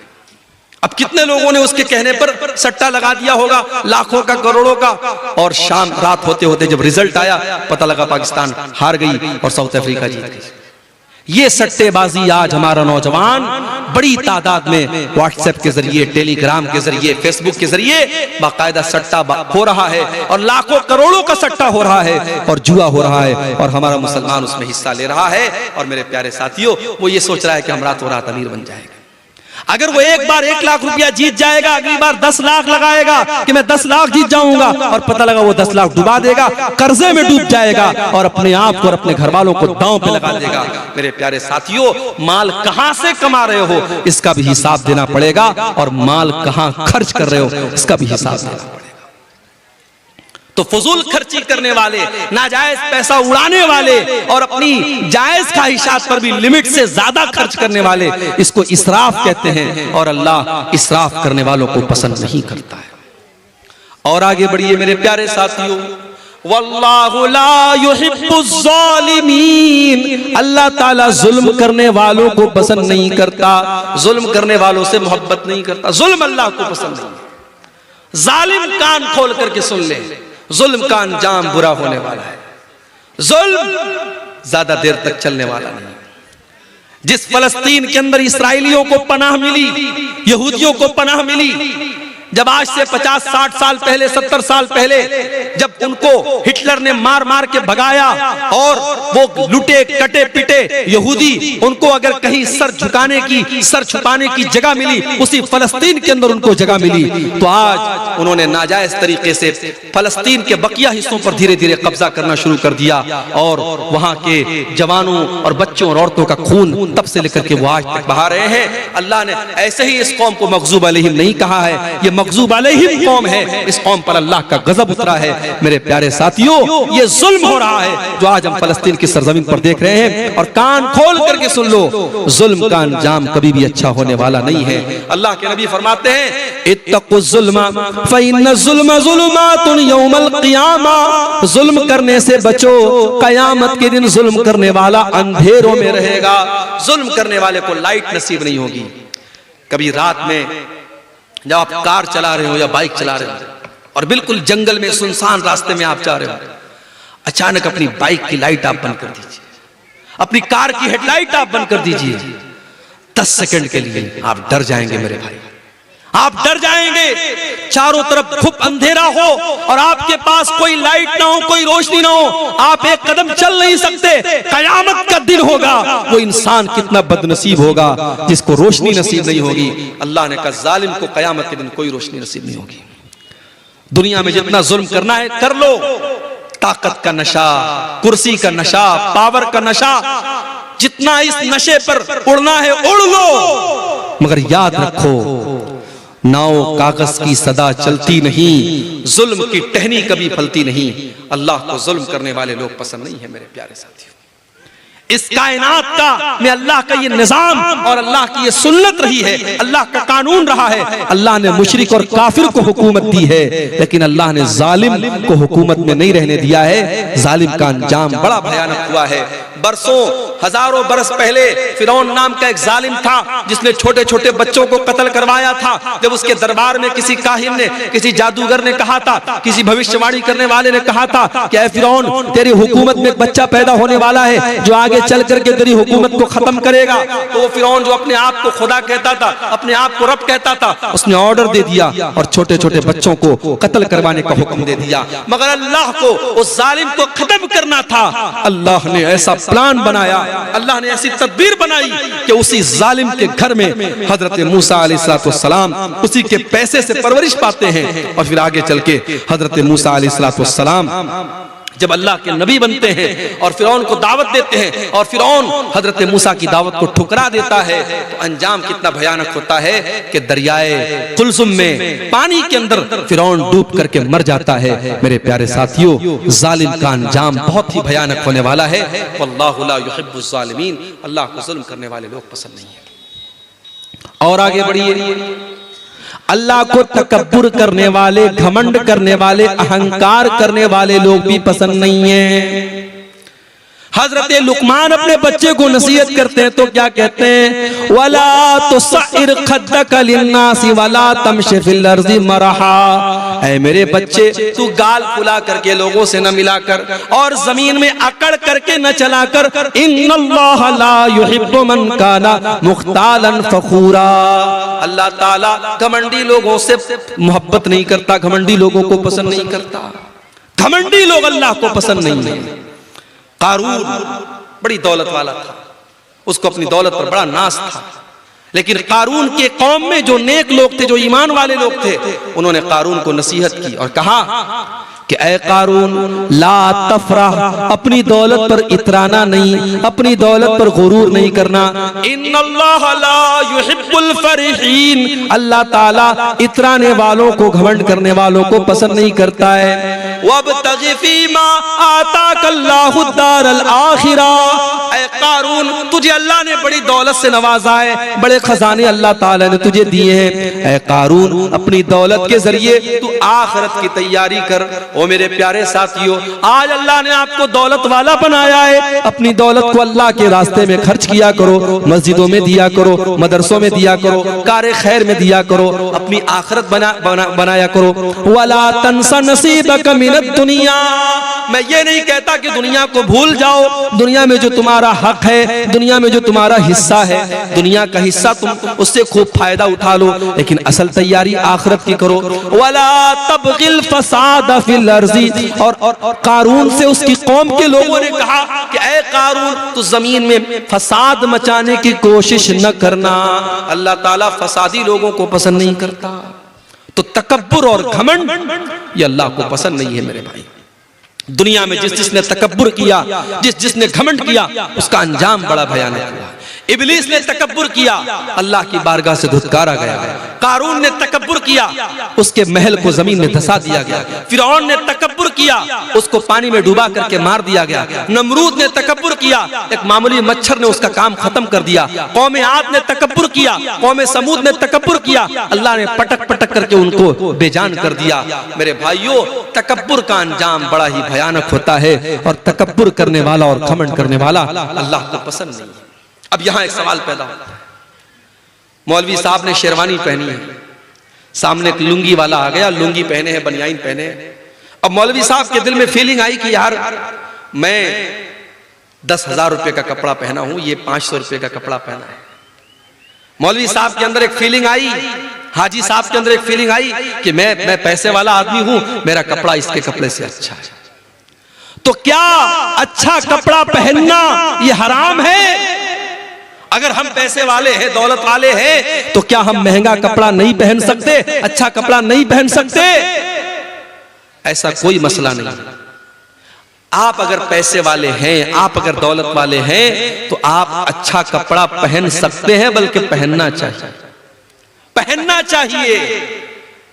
अब कितने लोगों ने उसके कहने पर सट्टा लगा दिया होगा, लाखों का, करोड़ों का, और शाम रात होते होते जब रिजल्ट आया पता लगा पाकिस्तान हार गई और साउथ अफ्रीका जीत गई। ये सट्टेबाजी आज हमारा नौजवान बड़ी तादाद में व्हाट्सएप के जरिए, टेलीग्राम के जरिए, फेसबुक के जरिए बाकायदा सट्टा हो रहा है और लाखों करोड़ों का सट्टा हो रहा है और जुआ हो रहा है और हमारा मुसलमान उसमें हिस्सा ले रहा है। और मेरे प्यारे साथियों, वो ये सोच रहा है कि हम रातों रात अमीर बन जाएगा। अगर वो एक बार 1 लाख रुपया जीत जाएगा, अगली बार 10 लाख लगाएगा कि मैं 10 लाख जीत जाऊंगा, और पता लगा वो 10 लाख डुबा देगा, कर्जे में डूब जाएगा और अपने आप को और अपने घर वालों को दांव पे लगा देगा। मेरे प्यारे साथियों, माल कहां से कमा रहे हो इसका भी हिसाब देना पड़ेगा और माल कहां खर्च कर रहे हो इसका भी हिसाब देना पड़ेगा। तो फजूल खर्ची करने वाले, नाजायज पैसा उड़ाने वाले और अपनी जायज ख्वाहिशात पर भी लिमिट से ज्यादा खर्च करने वाले, इसको इसराफ कहते हैं और अल्लाह इसराफ करने वालों को पसंद नहीं करता है। और आगे बढ़िए मेरे प्यारे साथियों, वल्लाहु ला युहिब्बुज़ ज़ालिमीन, अल्लाह ताला जुल्म करने वालों को पसंद नहीं करता, जुल्म करने वालों से मोहब्बत नहीं करता। जुल्म अल्लाह को पसंद नहीं। जालिम कान खोल करके सुन ले, जुल्म का अंजाम बुरा होने वाला है। जुल्म ज्यादा देर तक चलने वाला नहीं। जिस फलस्तीन के अंदर इसराइलियों को पनाह मिली, यहूदियों को पनाह मिली, जब आज से 50-60 साल पहले, 70 साल पहले जब उनको हिटलर ने मार मार के भगाया और वो लुटे कटे पिटे यहूदी, उनको अगर कहीं सर झुकाने की, सर छुपाने की जगह मिली, उसी फलस्तीन के अंदर उनको जगह मिली, तो आज उन्होंने नाजायज तरीके से फलस्तीन के बकिया हिस्सों पर धीरे धीरे कब्जा करना शुरू कर दिया और वहां के जवानों और बच्चों और औरतों का खून तब से लेकर के वो आज तक बहा रहे हैं। अल्लाह ने ऐसे ही इस कौम को मग़ज़ूब अलैहिम नहीं कहा है, ये मग़ज़ूब अलैहिम कौम है, इस कौम पर अल्लाह का गजब उतरा है। मेरे प्यारे साथियों, ये जुल्म हो रहा है जो आज हम फलस्तीन की सरजमीन पर देख रहे हैं, और कान खोल करके सुन लो, जुल्म का अंजाम कभी भी अच्छा होने वाला नहीं है। अल्लाह के नबी फरमाते हैं, इत्तक़ुज़्ज़ुल्म फ़इन्न ज़ुल्म ज़ुलुमातुन यौमल क़ियामा, जुल्म करने से बचो, कयामत के दिन जुल्म करने वाला अंधेरों में रहेगा। जुल्म करने वाले को लाइट नसीब नहीं होगी। कभी रात में जब आप कार चला रहे हो या बाइक चला रहे हो और बिल्कुल जंगल में सुनसान रास्ते में आप जा रहे हो, अचानक अपनी बाइक की लाइट आप बंद कर दीजिए, अपनी कार की हेडलाइट आप बंद कर दीजिए। 10 सेकंड के लिए आप डर जाएंगे मेरे भाई, आप डर जाएंगे। चारों तरफ खूब अंधेरा हो और आपके पास कोई लाइट ना हो, कोई रोशनी ना हो, आप एक कदम चल नहीं सकते। कयामत का दिन होगा, वो इंसान कितना बदनसीब होगा जिसको रोशनी नसीब नहीं होगी। अल्लाह ने कहा, जालिम को कयामत के दिन कोई रोशनी नसीब नहीं होगी। दुनिया में जितना जुल्म करना है कर लो, ताकत का नशा, कुर्सी का नशा, पावर का नशा, जितना इस नशे पर उड़ना है उड़ लो, मगर याद रखो, नाव कागज की सदा चलती नहीं, जुल्म की टहनी कभी फलती नहीं। अल्लाह को जुल्म करने वाले लोग पसंद नहीं है मेरे प्यारे साथियों। इस कायनात का में अल्लाह का ये निजाम और अल्लाह की ये सुन्नत रही है, अल्लाह का कानून रहा है। अल्लाह ने मुशरिक और काफिर को हुकूमत दी है, लेकिन अल्लाह ने जालिम को हुकूमत में नहीं रहने दिया है। जालिम का अंजाम बड़ा भयानक हुआ है। बरसों, हजारों बरस पहले फिरौन नाम का एक जालिम था जिसने छोटे छोटे बच्चों को कत्ल करवाया था। जब उसके दरबार में किसी काहिन ने, किसी जादूगर ने कहा था, किसी भविष्यवाणी करने वाले ने कहा था कि ऐ फिरौन, तेरी हुकूमत में एक बच्चा पैदा होने वाला है जो आगे चल करके तेरी हुकूमत को खत्म करेगा, तो वो फिरौन जो अपने आप को खुदा कहता था, अपने आप को रब कहता था, उसने ऑर्डर दे दिया और छोटे छोटे बच्चों को कत्ल करवाने का हुक्म दे दिया। मगर अल्लाह को उस जालिम को खत्म करना था। अल्लाह ने ऐसा प्लान बनाया, अल्लाह ने ऐसी तदबीर बनाई कि उसी जालिम के घर में हजरत मूसा अलैहिस्सलाम उसी के पैसे से परवरिश पाते हैं और फिर आगे चल के हजरत मूसा अलैहिस्सलाम जब अल्लाह के नबी बनते हैं और फिरौन को दावत देते हैं और फिरौन हजरत मूसा की दावत को ठुकरा देता है, तो अंजाम कितना भयानक होता है कि दरियाए कुलसुम में पानी के अंदर फिरौन डूब करके मर जाता है। मेरे प्यारे साथियों, जालिम का अंजाम बहुत ही भयानक होने वाला है। वल्लाहु ला युहिब्बुज़ ज़ालिमीन, अल्लाह को जुल्म करने वाले लोग पसंद नहीं है। और आगे बढ़िए, अल्लाह को तकब्बुर करने वाले, घमंड करने वाले, अहंकार करने वाले लोग भी पसंद नहीं है। हजरत लुकमान अपने बच्चे को नसीहत करते हैं तो क्या कहते हैं, वला तुसइर खद्दक लिन्नासी वला तमशि फिल अर्ज़ि मरहा। ऐ मेरे बच्चे, तू गाल फुला करके लोगों से न मिलाकर और जमीन में अकड़ करके न चलाकर, इन्नल्लाह ला युहिब्बु मन काना मुख्तालन फखूरा। अल्लाह ताला घमंडी लोगों से मोहब्बत नहीं करता, घमंडी लोगों को पसंद नहीं करता। घमंडी लोग अल्लाह को पसंद नहीं है। कारून बड़ी दौलत वाला था, उसको अपनी दौलत पर बड़ा नाज था, लेकिन कारून के कौम में जो नेक लोग थे, जो ईमान वाले लोग थे, उन्होंने कारून को नसीहत की और कहा कि ऐ कारून, ला तफरह, अपनी दौलत पर इतराना नहीं, अपनी दौलत पर गुरूर नहीं करना। इन्नल्लाह ला युहिब्बुल फरिहीन, अल्लाह ताला इतराने वालों को, घमंड करने वालों को पसंद नहीं करता है। वब्तगि फीमा आताकल्लाहु दारल आखिरा, ऐ कारून, तुझे अल्लाह ने बड़ी दौलत से नवाजा है, बड़े खजाने अल्लाह ताला ने तुझे दिए हैं। ऐ कारून, अपनी दौलत के जरिए तू आखिरत की तैयारी कर। ओ मेरे प्यारे साथियों, आज अल्लाह ने आपको दौलत वाला बनाया है, अपनी दौलत को अल्लाह के रास्ते में खर्च किया करो, मस्जिदों में दिया करो, मदरसों में दिया करो, कारे खैर में दिया करो, अपनी आखिरत बनाया करो। वला तंसा नसीबक मिनद दुनिया, मैं ये नहीं कहता कि दुनिया को भूल जाओ, दुनिया में जो तुम्हारा हक है, दुनिया में जो तुम्हारा हिस्सा है, दुनिया का हिस्सा तुम उससे खूब फायदा उठा लो, लेकिन असल तैयारी आखिरत की करो। वला तबगिल फसाद फिल अर्ज़ी, और कारून से उसकी कौम के लोगों ने कहा कि ऐ कारून, तू जमीन में फसाद मचाने की कोशिश न करना, अल्लाह ताला फसादी लोगों को पसंद नहीं करता। तो तकब्बुर और घमंड ये अल्लाह को पसंद नहीं है मेरे भाई। दुनिया में जिसने तकब्बुर किया, जिसने घमंड किया, उसका अंजाम बड़ा भयानक हुआ। इब्लीस ने तकब्बुर किया, अल्लाह की बारगाह से धुतकारा गया। कारून ने तकब्बुर किया, उसके महल को जमीन में धंसा दिया गया। फिरौन ने तकब्बुर किया, उसको पानी में डुबा करके मार दिया गया। नमरूद ने तकब्बुर किया, एक मामूली मच्छर ने उसका काम खत्म कर दिया। कौम आद ने तकब्बुर किया, कौम समूद ने तकब्बुर किया, अल्लाह ने पटक पटक करके उनको बेजान कर दिया। मेरे भाइयों, तकब्बुर का अंजाम बड़ा ही भयानक होता है, और तकब्बुर करने वाला और घमंड करने वाला अल्लाह को पसंद नहीं है। अब यहां एक सवाल पैदा होता है, मौलवी साहब ने शेरवानी पहनी है, सामने एक लुंगी वाला आ गया, लुंगी पहने हैं, बनियाइन पहने हैं। अब मौलवी साहब के दिल में फीलिंग आई कि यार मैं 10,000 रुपए का कपड़ा पहना हूं, ये 500 रुपए का कपड़ा पहना है। मौलवी साहब के अंदर एक फीलिंग आई, हाजी साहब के अंदर एक फीलिंग आई कि मैं पैसे वाला आदमी हूं, मेरा कपड़ा इसके कपड़े से अच्छा है। तो क्या अच्छा कपड़ा पहनना ये हराम है? अगर हम पैसे वाले हैं, दौलत वाले हैं, तो क्या हम महंगा कपड़ा नहीं पहन सकते, अच्छा कपड़ा नहीं पहन सकते? ऐसा कोई मसला नहीं। आप अगर पैसे वाले हैं, आप अगर दौलत वाले हैं, तो आप अच्छा कपड़ा पहन सकते हैं, बल्कि पहनना चाहिए, पहनना चाहिए।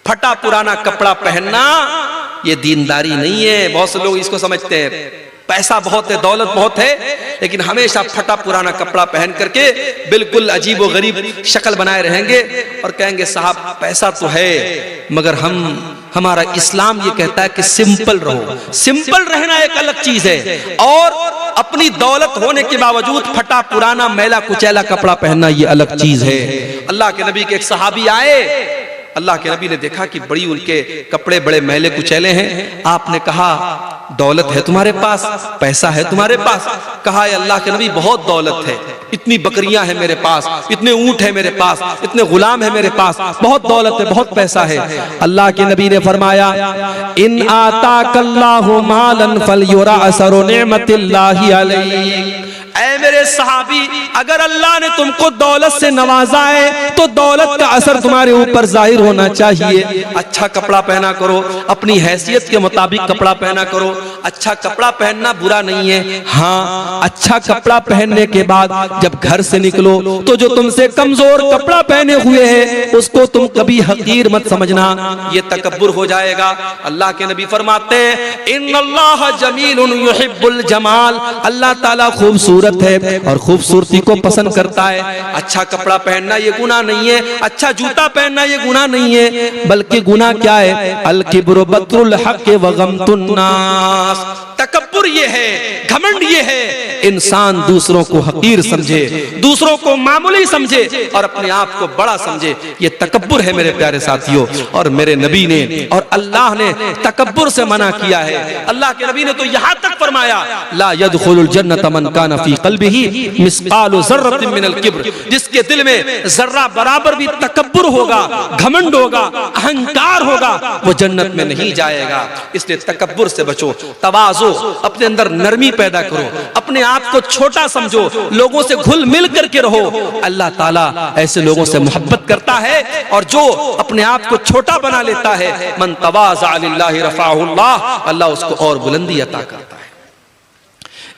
फटा पुराना कपड़ा पहनना ये दीनदारी नहीं है। बहुत से लोग इसको समझते हैं पैसा बहुत है, दौलत बहुत है, लेकिन हमेशा फटा पुराना कपड़ा पहन करके बिल्कुल अजीब व गरीब शक्ल बनाए रहेंगे और कहेंगे साहब पैसा तो है, मगर हमारा इस्लाम ये कहता है कि सिंपल रहो। सिंपल रहना एक अलग चीज है, और अपनी दौलत होने के बावजूद फटा पुराना मैला कुचैला कपड़ा पहनना ये अलग चीज है। अल्लाह के नबी के एक सहाबी आए, अल्लाह के नबी ने देखा कि बड़ी उनके कपड़े बड़े मैले कुचैले हैं। आपने कहा दौलत है तुम्हारे पास, पैसा है तुम्हारे पास? कहा अल्लाह के नबी बहुत दौलत है, इतनी बकरियां हैं मेरे पास, इतने ऊंट है मेरे पास, इतने गुलाम है मेरे पास, बहुत दौलत है, बहुत पैसा है। अल्लाह के नबी ने फरमाया इन आताकल्लाहु मालन फलयुरा असरु निअमतिल्लाहि अलैहि, ऐ मेरे सहाबी, अगर अल्लाह ने तुमको दौलत से नवाजा है तो दौलत का असर तुम्हारे ऊपर जाहिर होना चाहिए। अच्छा कपड़ा पहना करो, अपनी हैसियत के मुताबिक कपड़ा पहना करो। अच्छा कपड़ा पहनना बुरा नहीं है, हाँ अच्छा कपड़ा पहनने के बाद जब घर से निकलो तो जो तुमसे कमजोर कपड़ा पहने हुए है उसको तुम कभी हकीर मत समझना, ये तकब्बुर हो जाएगा। अल्लाह के नबी फरमाते हैं इन्नल्लाह जमीलुन युहिब्बुल जमाल, अल्लाह ताला खूबसूरत है और खूबसूरती को पसंद करता है। अच्छा कपड़ा पहनना ये गुनाह नहीं है, अच्छा जूता पहनना ये गुनाह नहीं है, बल्कि गुनाह क्या है? अल किब्रु बत्रुल हक़ व गमतुन नास, तकब्बुर ये है, घमंड ये है, इंसान दूसरों को हकीर समझे, दूसरों को मामूली समझे और अपने आप को बड़ा समझे, ये तकब्बुर है मेरे प्यारे साथियों। और मेरे नबी ने और अल्लाह ने तकब्बुर से मना किया है। अल्लाह के नबी ने तो यहां तक फरमाया ला यदखुलुल जन्नत मन कान फी क़ल्बिही मिस्क़ालु ज़र्रतिन मिनल किब्र, जिसके दिल में जर्रा बराबर भी तकब्बुर होगा, घमंड होगा, अहंकार होगा, वो जन्नत में नहीं जाएगा। इसलिए तकब्बुर से बचो, तवाज़ो, अपने अंदर नरमी पैदा करो, अपने आप को छोटा समझो, लोगों से घुल मिल करके रहो। अल्लाह ताला ऐसे लोगों से मोहब्बत करता है और जो अपने आप को छोटा बना लेता है, मन तवाज़ा लिल्लाहि रफ़अहुल्लाह, अल्लाह उसको और बुलंदी अता करता है।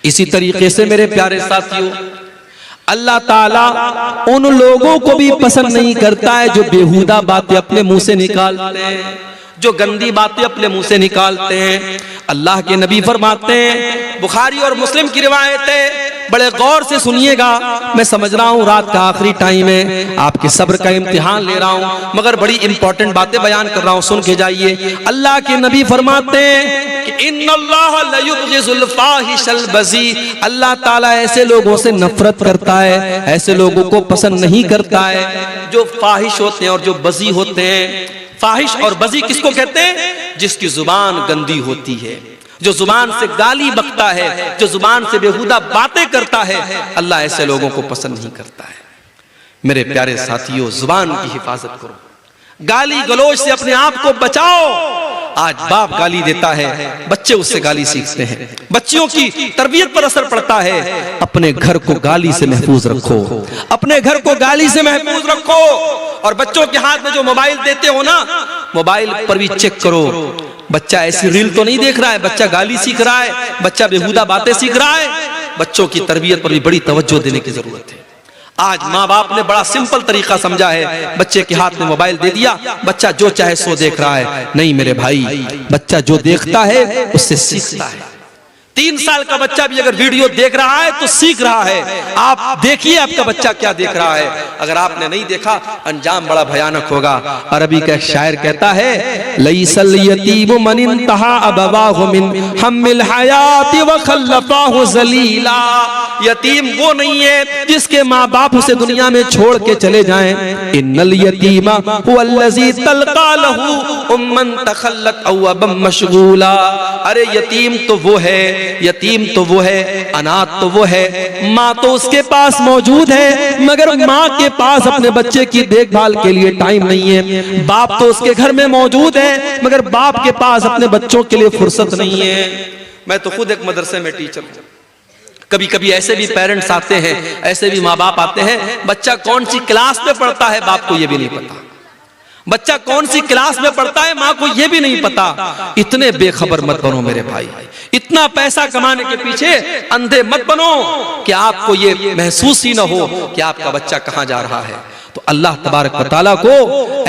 इसी तरीके से मेरे प्यारे साथियों, अल्लाह ताला उन लोगों को भी पसंद नहीं करता है जो बेहुदा बातें अपने मुंह से निकालते हैं, जो गंदी बातें अपने मुंह से निकालते हैं। अल्लाह के नबी फरमाते हैं, बुखारी और मुस्लिम की रिवायत है, बड़े गौर से सुनिएगा, मैं समझ रहा हूँ रात का आखिरी टाइम है, आपके सब्र का इम्तिहान ले रहा हूँ, मगर बड़ी इंपॉर्टेंट बातें बयान कर रहा हूँ, सुन के जाइए। अल्लाह के नबी फरमाते हैं कि इन्नल्लाह ला युबग़िज़ुल फ़ाहिशल बज़ी, अल्लाह ताला ऐसे लोगों से नफरत करता है, ऐसे लोगों को पसंद नहीं करता है जो फाहिश होते हैं और जो बज़ी होते हैं। फाहिश और बज़ी किसको कहते हैं? जिसकी जुबान गंदी होती है, जो जुबान से गाली बकता है, जो जुबान से बेहुदा बातें करता है, अल्लाह ऐसे लोगों को पसंद नहीं करता है। मेरे प्यारे साथियों, जुबान की हिफाजत करो, गाली गलौज से अपने आप को बचाओ। आज बाप गाली देता है, बच्चे उससे गाली सीखते हैं, बच्चियों की तरबियत पर असर पड़ता है। अपने घर को गाली से महफूज रखो, अपने घर को गाली से महफूज रखो। और बच्चों के हाथ में जो मोबाइल देते हो ना, मोबाइल पर भी चेक करो, बच्चा ऐसी रील तो नहीं देख रहा है, बच्चा गाली सीख रहा है, बच्चा बेहुदा बातें सीख रहा है। बच्चों की तरबियत पर भी बड़ी तवज्जो देने की जरूरत है। आज माँ बाप ने बड़ा सिंपल तरीका समझा है, बच्चे के हाथ में मोबाइल दे दिया, बच्चा जो चाहे सो देख रहा है। नहीं मेरे भाई, बच्चा जो देखता है उससे सीखता है। 3 साल का बच्चा भी अगर वीडियो देख रहा है तो सीख रहा है। आप देखिए आपका बच्चा क्या देख रहा है, अगर आपने नहीं देखा अंजाम बड़ा भयानक होगा। अरबी का एक शायर कहता है, लैसल यतीम मन इंतहा अबवाहु मिन हम्मिल हयाति व खल्लफाहु ज़लीला, यतीम वो नहीं है जिसके माँ बाप उसे दुनिया में छोड़ के चले जाएं। इन्नल यतीमा हुवल्लज़ी तल्का लहू उम्मन तखल्लत अव अबम मशगूला, अरे यतीम तो वो है, यतीम तो वो है, अनाथ तो वो है, माँ तो उसके पास मौजूद है मगर माँ के पास अपने बच्चे की देखभाल के लिए टाइम नहीं है। बाप तो उसके घर में मौजूद है मगर बाप के पास अपने बच्चों के लिए फुर्सत नहीं है। मैं तो खुद एक मदरसे में टीचर हूँ, कभी कभी ऐसे भी पेरेंट्स आते हैं, ऐसे भी माँ बाप आते हैं, बच्चा कौन सी क्लास में पढ़ता है बाप को ये भी नहीं पता, बच्चा कौन सी क्लास में पढ़ता है माँ को ये भी नहीं पता। इतने बेखबर मत बनो मेरे भाई, इतना पैसा कमाने के पीछे अंधे मत बनो कि आपको ये महसूस ही ना हो कि आपका बच्चा कहाँ जा रहा है। तो अल्लाह तबारक व तआला को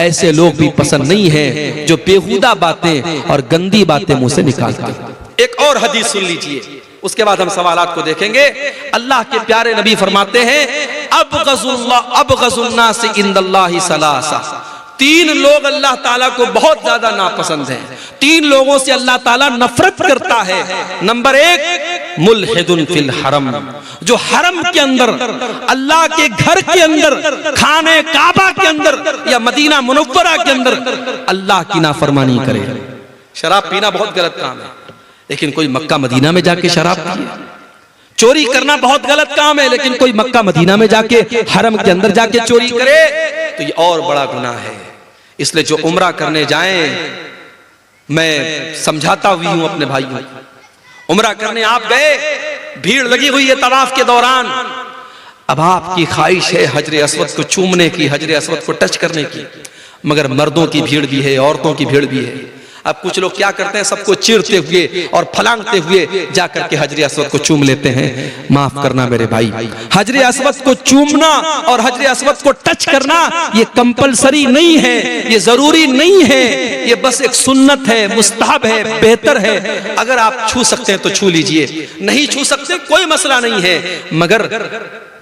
ऐसे लोग भी पसंद नहीं है जो बेहुदा बातें और गंदी बातें मुंह से निकालते हैं। एक और हदीस सुन लीजिए, उसके बाद हम सवालात को देखेंगे। अल्लाह के प्यारे नबी फरमाते हैं, अबग़ज़ुन्नास इंदल्लाहि सलासा, 3 लोग अल्लाह ताला को बहुत ज्यादा नापसंद हैं, 3 लोगों से अल्लाह ताला नफरत करता है। नंबर 1, मुल्हिदुन फिल हरम, जो हरम के अंदर, अल्लाह के घर के अंदर, खाने काबा के अंदर या मदीना मुनव्वरा के अंदर अल्लाह की नाफरमानी करे। शराब पीना बहुत गलत काम है, लेकिन कोई मक्का मदीना में जाके शराब पिए। चोरी करना बहुत गलत काम है, लेकिन कोई मक्का मदीना में जाके हरम के अंदर जाके चोरी करे तो ये और बड़ा गुनाह है। इसलिए जो उम्रा करने जाएं, मैं समझाता हुई हूं अपने भाइयों, उम्रा करने आप गए भीड़ लगी हुई है तवाफ के दौरान। अब आपकी ख्वाहिश है हजर अस्वद को चूमने की, हजर अस्वद को टच करने की, मगर मर्दों की भीड़ भी है, औरतों की भीड़ भी है। अब कुछ लोग क्या करते हैं, सबको चीरते हुए और फलांगते हुए जाकर के हजर अस्वद को चूम लेते हैं। माफ करना मेरे भाई, हजर अस्वद को चूमना और हजर अस्वद को टच करना ये कंपलसरी नहीं है, ये जरूरी नहीं है, ये बस एक सुन्नत है, मुस्तहब है, बेहतर है। अगर आप छू सकते हैं तो छू लीजिए, नहीं छू सकते कोई मसला नहीं है, मगर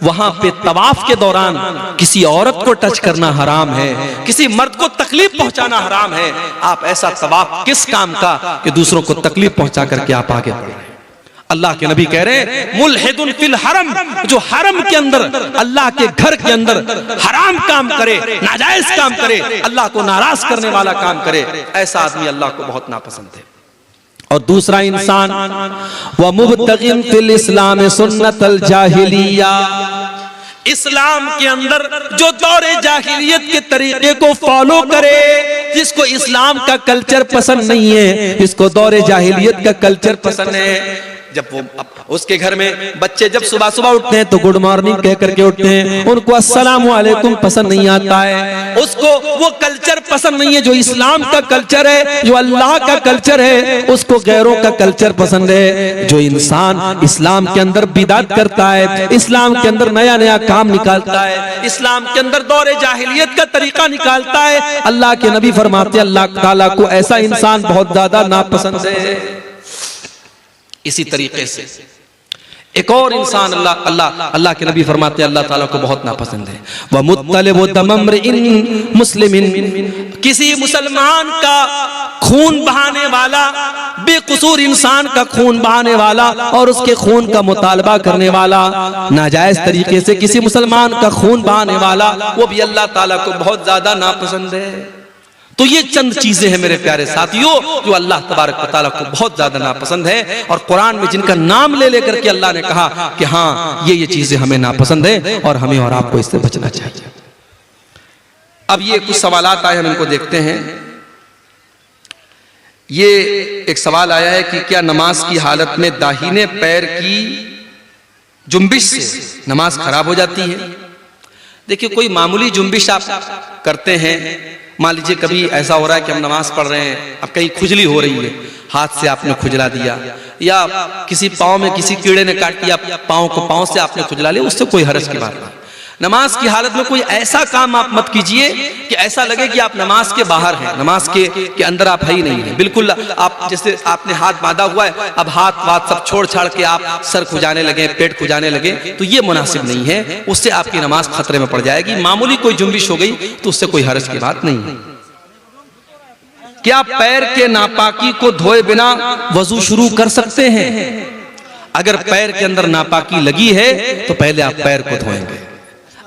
वहां पे तवाफ के दौरान किसी औरत को टच करना हराम है, किसी मर्द को तकलीफ पहुंचाना हराम है। आप ऐसा तवाफ किस काम का कि दूसरों को तकलीफ पहुंचा करके आप आगे बढ़ रहे हैं। अल्लाह के नबी कह रहे हैं मुल्हिदुन फिल हरम, जो हरम के अंदर, अल्लाह के घर के अंदर हराम काम करे, नाजायज काम करे, अल्लाह को नाराज करने वाला काम करे, ऐसा आदमी अल्लाह को बहुत नापसंद है। और दूसरा इंसान व मुब्तगिन फिल इस्लाम सुन्नतल जाहिलिया, इस्लाम के अंदर जो दौरे जाहिलियत के तरीके को फॉलो करे, जिसको इस्लाम का कल्चर पसंद नहीं है, जिसको दौरे जाहिलियत का कल्चर पसंद है। जब वो उसके घर में बच्चे जब सुबह सुबह उठते हैं तो गुड मॉर्निंग कह करके उठते हैं, उनको अस्सलाम वालेकुम पसंद नहीं आता है, उसको वो कल्चर पसंद नहीं है जो इस्लाम का कल्चर है, जो अल्लाह का कल्चर है, उसको गैरों का कल्चर पसंद है। जो इंसान इस्लाम के अंदर बिदात करता है, इस्लाम के अंदर नया नया काम निकालता है, इस्लाम के अंदर दौरे जाहिलियत का तरीका निकालता है, अल्लाह के नबी फरमाते हैं अल्लाह ताला को ऐसा इंसान बहुत ज्यादा नापसंद है। इसी तरीके से एक और इंसान अल्लाह के नबी फरमाते हैं अल्लाह ताला को बहुत नापसंद है। वह मुत्तलिबु दमम्रिइन मुस्लिमिन, किसी मुसलमान का खून बहाने वाला, बेकसूर इंसान का खून बहाने वाला और उसके खून का मुतालबा करने वाला, नाजायज तरीके से किसी मुसलमान का खून बहाने वाला, वो भी अल्लाह ताला को बहुत ज्यादा नापसंद है। तो ये चंद चीजें हैं मेरे प्यारे साथियों जो अल्लाह तबारक व तआला को बहुत ज्यादा नापसंद है, और कुरान में जिनका नाम ले लेकर के अल्लाह ने कहा कि हाँ ये चीजें हमें नापसंद है और हमें और आपको इससे बचना चाहिए। अब ये कुछ सवालात आए, हम इनको देखते हैं। ये एक सवाल आया है कि क्या नमाज की हालत में दाहिने पैर की जुम्बिश से नमाज खराब हो जाती है? देखिए, कोई मामूली जुम्बिश आप करते हैं, मान लीजिए कभी ऐसा हो रहा है कि हम नमाज पढ़ रहे हैं, अब कहीं खुजली हो रही है, हाथ से आपने खुजला दिया, या किसी पाँव में किसी कीड़े ने काट दिया, पाँव को पाँव से आपने खुजला लिया, उससे कोई हर्ज की बात नहीं। नमाज की हालत में कोई ऐसा काम आप मत कीजिए कि ऐसा लगे कि आप नमाज के बाहर हैं, नमाज के अंदर आप है ही नहीं है। बिल्कुल आप जैसे आपने हाथ बांधा हुआ है, अब हाथ वाथ सब छोड़ छाड़ के आप सर खुजाने लगे, पेट खुजाने लगे, तो ये मुनासिब नहीं है, उससे आपकी नमाज खतरे में पड़ जाएगी। मामूली कोई जुम्बिश हो गई तो उससे कोई हर्ज की बात नहीं है। क्या पैर के नापाकी को धोए बिना वजू शुरू कर सकते हैं? अगर पैर के अंदर नापाकी लगी है तो पहले आप पैर को धोएंगे,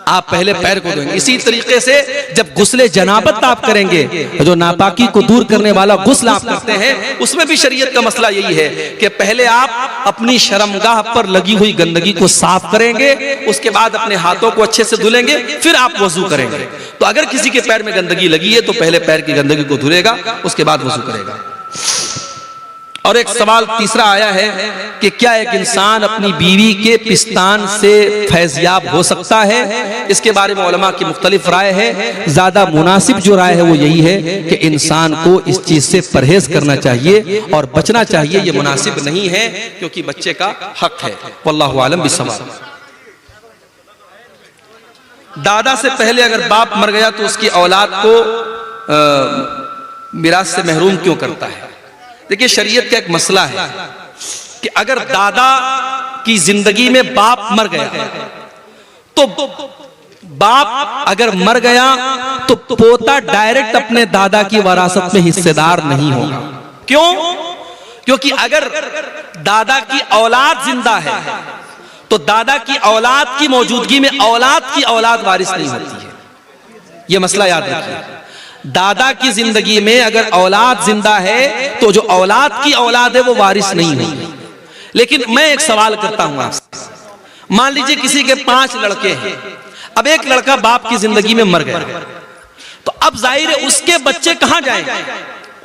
आप पहले पैर को धोएंगे। इसी तरीके से जब गुस्ले जनाबत आप करेंगे, जो नापाकी को दूर करने वाला गुस्ल आप करते हैं, उसमें भी शरीयत का मसला यही है कि पहले आप अपनी शर्मगाह पर लगी हुई गंदगी को साफ करेंगे, उसके बाद अपने हाथों को अच्छे से धुलेंगे, फिर आप वजू करेंगे। तो अगर किसी के पैर में गंदगी लगी है तो पहले पैर की गंदगी को धुलेगा, उसके बाद वजू करेगा। और एक सवाल तीसरा आया है कि क्या एक इंसान अपनी बीवी के पिस्तान से फैज़याब हो सकता है? इसके बारे में उलमा की मुख्तलिफ राय है। ज्यादा मुनासिब जो राय है वो यही है कि इंसान को इस चीज से परहेज करना चाहिए और बचना चाहिए, ये मुनासिब नहीं है क्योंकि बच्चे का हक है। वल्लाहु आलम बिस्सवाब। दादा से पहले अगर बाप मर गया तो उसकी औलाद को मिरास से महरूम क्यों करता है? देखिए, शरीयत का एक मसला है कि अगर दादा की जिंदगी में बाप मर गया तो बाप अगर मर गया तो पोता डायरेक्ट अपने दादा की वरासत में हिस्सेदार नहीं होगा। क्यों? क्योंकि अगर दादा की औलाद जिंदा है तो दादा की औलाद की मौजूदगी में औलाद की औलाद वारिस नहीं होती है। यह मसला याद रखिए। दादा की जिंदगी में अगर औलाद जिंदा है तो जो औलाद की औलाद है वो वारिस नहीं होगी। लेकिन मैं एक सवाल करता हूं आपसे, मान लीजिए किसी के 5 लड़के हैं, अब एक लड़का बाप की जिंदगी में मर गया, तो अब जाहिर है उसके बच्चे कहां जाएंगे?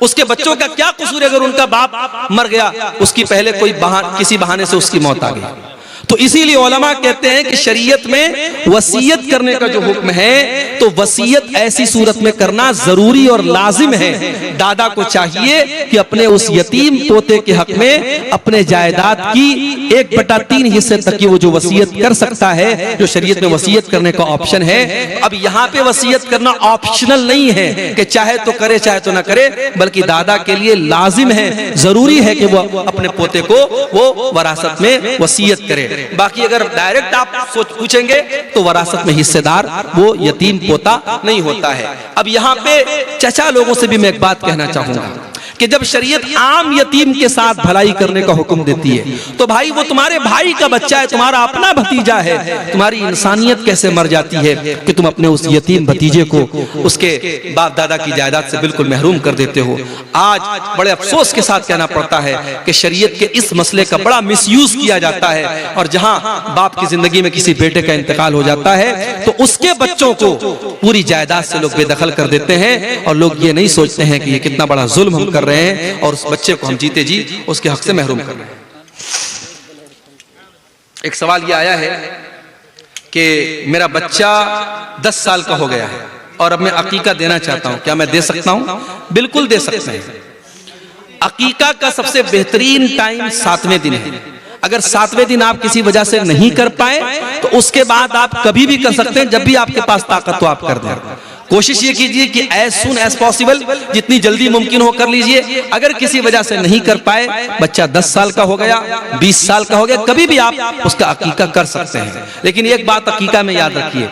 उसके बच्चों का क्या कसूर है? अगर उनका बाप मर गया, उसकी पहले कोई किसी बहाने से उसकी मौत आ गई। तो इसीलिए उलमा कहते हैं कि शरीयत में वसीयत करने का जो हुक्म है, तो वसीयत ऐसी सूरत में करना जरूरी और लाजिम है। दादा को चाहिए कि अपने उस यतीम पोते के हक में अपने जायदाद की 1/3 हिस्से तक की वो जो वसीयत कर सकता है, जो शरीयत में वसीयत करने का ऑप्शन है। अब यहाँ पे वसीयत करना ऑप्शनल नहीं है कि चाहे तो करे चाहे तो ना करे, बल्कि दादा के लिए लाजिम है, जरूरी है कि वो अपने पोते को वो वरासत में वसीयत करे। बाकी अगर डायरेक्ट आप पूछेंगे तो वरासत में हिस्सेदार वो यतीम पोता नहीं होता है। अब यहाँ पे चचा लोगों से भी मैं एक बात कहना चाहूंगा कि जब शरीयत आम यतीम के साथ भलाई करने का हुक्म देती है, तो भाई वो तुम्हारे भाई का बच्चा है, तुम्हारा अपना भतीजा है। तुम्हारी इंसानियत कैसे मर जाती है कि तुम अपने उस यतीम भतीजे को उसके बाप दादा की जायदाद से बिल्कुल महरूम कर देते हो। आज बड़े अफसोस के साथ कहना पड़ता है कि शरीयत के इस मसले का बड़ा मिसयूज किया जाता है, और जहां बाप की जिंदगी में किसी बेटे का इंतकाल हो जाता है तो उसके बच्चों को पूरी जायदाद से लोग बेदखल कर देते हैं, और लोग ये नहीं सोचते हैं कि ये कितना बड़ा जुल्म हम कर रहे हैं और उस बच्चे को हम जीते जी उसके हक से महरूम कर रहे हैं। एक सवाल ये आया है कि मेरा बच्चा 10 साल का हो गया है और अब मैं अकीका देना चाहता हूं, क्या मैं दे सकता हूं? बिल्कुल दे सकते हैं। अकीका का सबसे बेहतरीन टाइम 7वें दिन है। अगर 7वें दिन आप किसी वजह से नहीं कर पाए तो उसके बाद आप कभी भी कर सकते हैं, जब भी आपके पास ताकत तो आप कर दें। कोशिश ये कीजिए कि एज सुन एज पॉसिबल, जितनी जल्दी मुमकिन हो कर लीजिए। अगर किसी वजह से नहीं कर पाए, बच्चा 10 साल का हो गया, 20 साल का हो गया, कभी भी आप उसका अकीका कर सकते हैं। लेकिन एक बात अकीका में याद रखिए,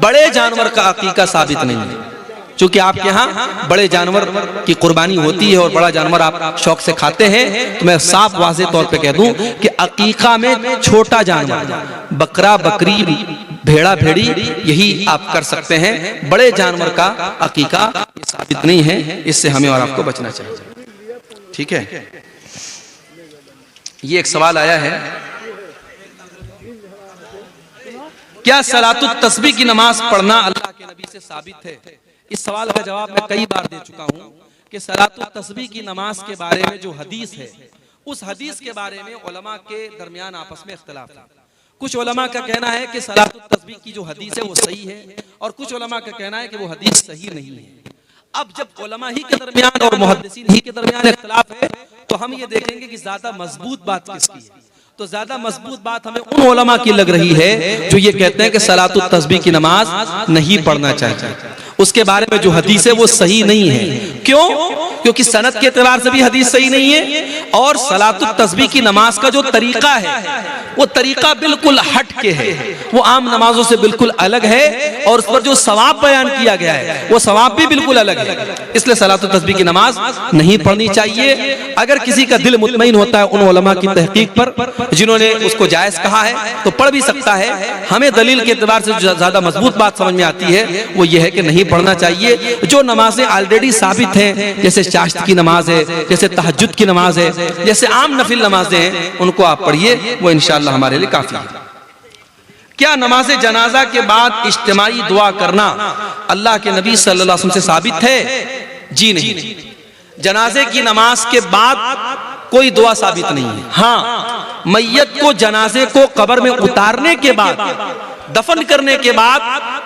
बड़े जानवर का अकीका साबित नहीं है। क्योंकि आपके यहाँ बड़े जानवर की कुर्बानी होती है और बड़ा जानवर आप शौक से खाते हैं, तो मैं साफ वाज़ेह तौर पे कह दूं कि अकीका में छोटा जानवर, बकरा बकरी भेड़ा भेड़ी, यही आप कर सकते हैं। बड़े जानवर का अकीका ये साबित नहीं है, इससे हमें और आपको बचना चाहिए। ठीक है, ये एक सवाल आया है, क्या सलातुत तस्बीह की नमाज पढ़ना अल्लाह के नबी से साबित है? इस सवाल का जवाब मैं कई बार दे चुका हूं कि सलातुत तस्बीह की नमाज के बारे में जो हदीस है, उस हदीस के बारे में उलमा के दरमियान आपस में इख्तिलाफ है। कुछ उलमा का कहना है कि सलातुत तस्बीह की जो हदीस है वो सही है, और कुछ उलमा का कहना है कि वो हदीस सही नहीं है। अब जब उलमा ही के दरमियान और मुहद्दिसीन ही के दरमियान इख्तिलाफ है, तो हम ये देखेंगे कि ज्यादा मजबूत बात किसकी है। तो ज्यादा मजबूत बात हमें उन उलमा की लग रही है जो ये कहते हैं कि सलातुत तस्बीह की नमाज नहीं पढ़ना चाहिए। उसके बारे में जो हदीस है वो सही नहीं है। क्यों? क्योंकि सनद के एतबार से भी हदीस सही नहीं है, और सलातुत तस्बीह की नमाज का जो तरीका है वो तरीका बिल्कुल हट के है, वो आम नमाजों से बिल्कुल अलग है, और उस पर जो सवाब बयान किया गया है वो सवाब भी बिल्कुल अलग है। इसलिए सलातुत तस्बीह की नमाज नहीं पढ़नी चाहिए। अगर किसी का दिल मुतमईन होता है उन उलमा की तहकीक पर जिन्होंने उसको जायज कहा है, तो पढ़ भी सकता है। हमें दलील के एतबार से जो ज्यादा मजबूत बात समझ में आती है वो ये है कि नहीं पढ़ना चाहिए। जो नमाजें ऑलरेडी साबित हैं, जैसे चाश्त की नमाज है, जैसे तहज्जुद की नमाज है, जैसे आम नफिल नमाजें हैं, उनको आप पढ़िए, वो इंशाअल्लाह हमारे लिए काफी है। क्या नमाज जनाजा के बाद इज्तिमाई दुआ करना अल्लाह के नबी सल्लल्लाहु अलैहि वसल्लम से साबित है? जी नहीं, जनाजे की नमाज के बाद कोई दुआ साबित नहीं है। हाँ, मैयत को जनाजे को कब्र में उतारने के बाद, दफन करने के बाद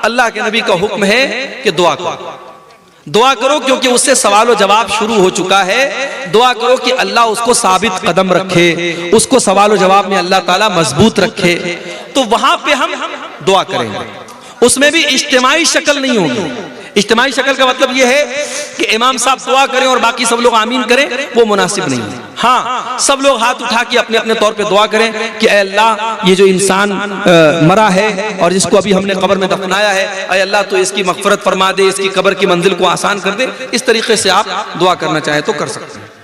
अल्लाह के नबी का हुक्म है कि दुआ करो, दुआ करो, क्योंकि उससे सवाल और जवाब शुरू हो चुका है। दुआ करो कि अल्लाह उसको साबित कदम रखे, उसको सवाल और जवाब में अल्लाह ताला मजबूत रखे। तो वहां पे हम दुआ करेंगे, उसमें भी इज्तिमाई शक्ल नहीं होगी। इज्तिमाई शक्ल का मतलब यह है कि इमाम साहब दुआ करें और बाकी सब लोग आमीन करें, वो मुनासिब नहीं है। हाँ, सब लोग हाथ उठा के अपने अपने तौर पे दुआ करें कि ऐ अल्लाह, ये जो इंसान मरा है और जिसको अभी हमने कब्र में दफनाया है, ऐ अल्लाह तो इसकी मगफरत फरमा दे, इसकी कब्र की मंजिल को आसान कर दे। इस तरीके से आप दुआ करना चाहे तो कर सकते हैं।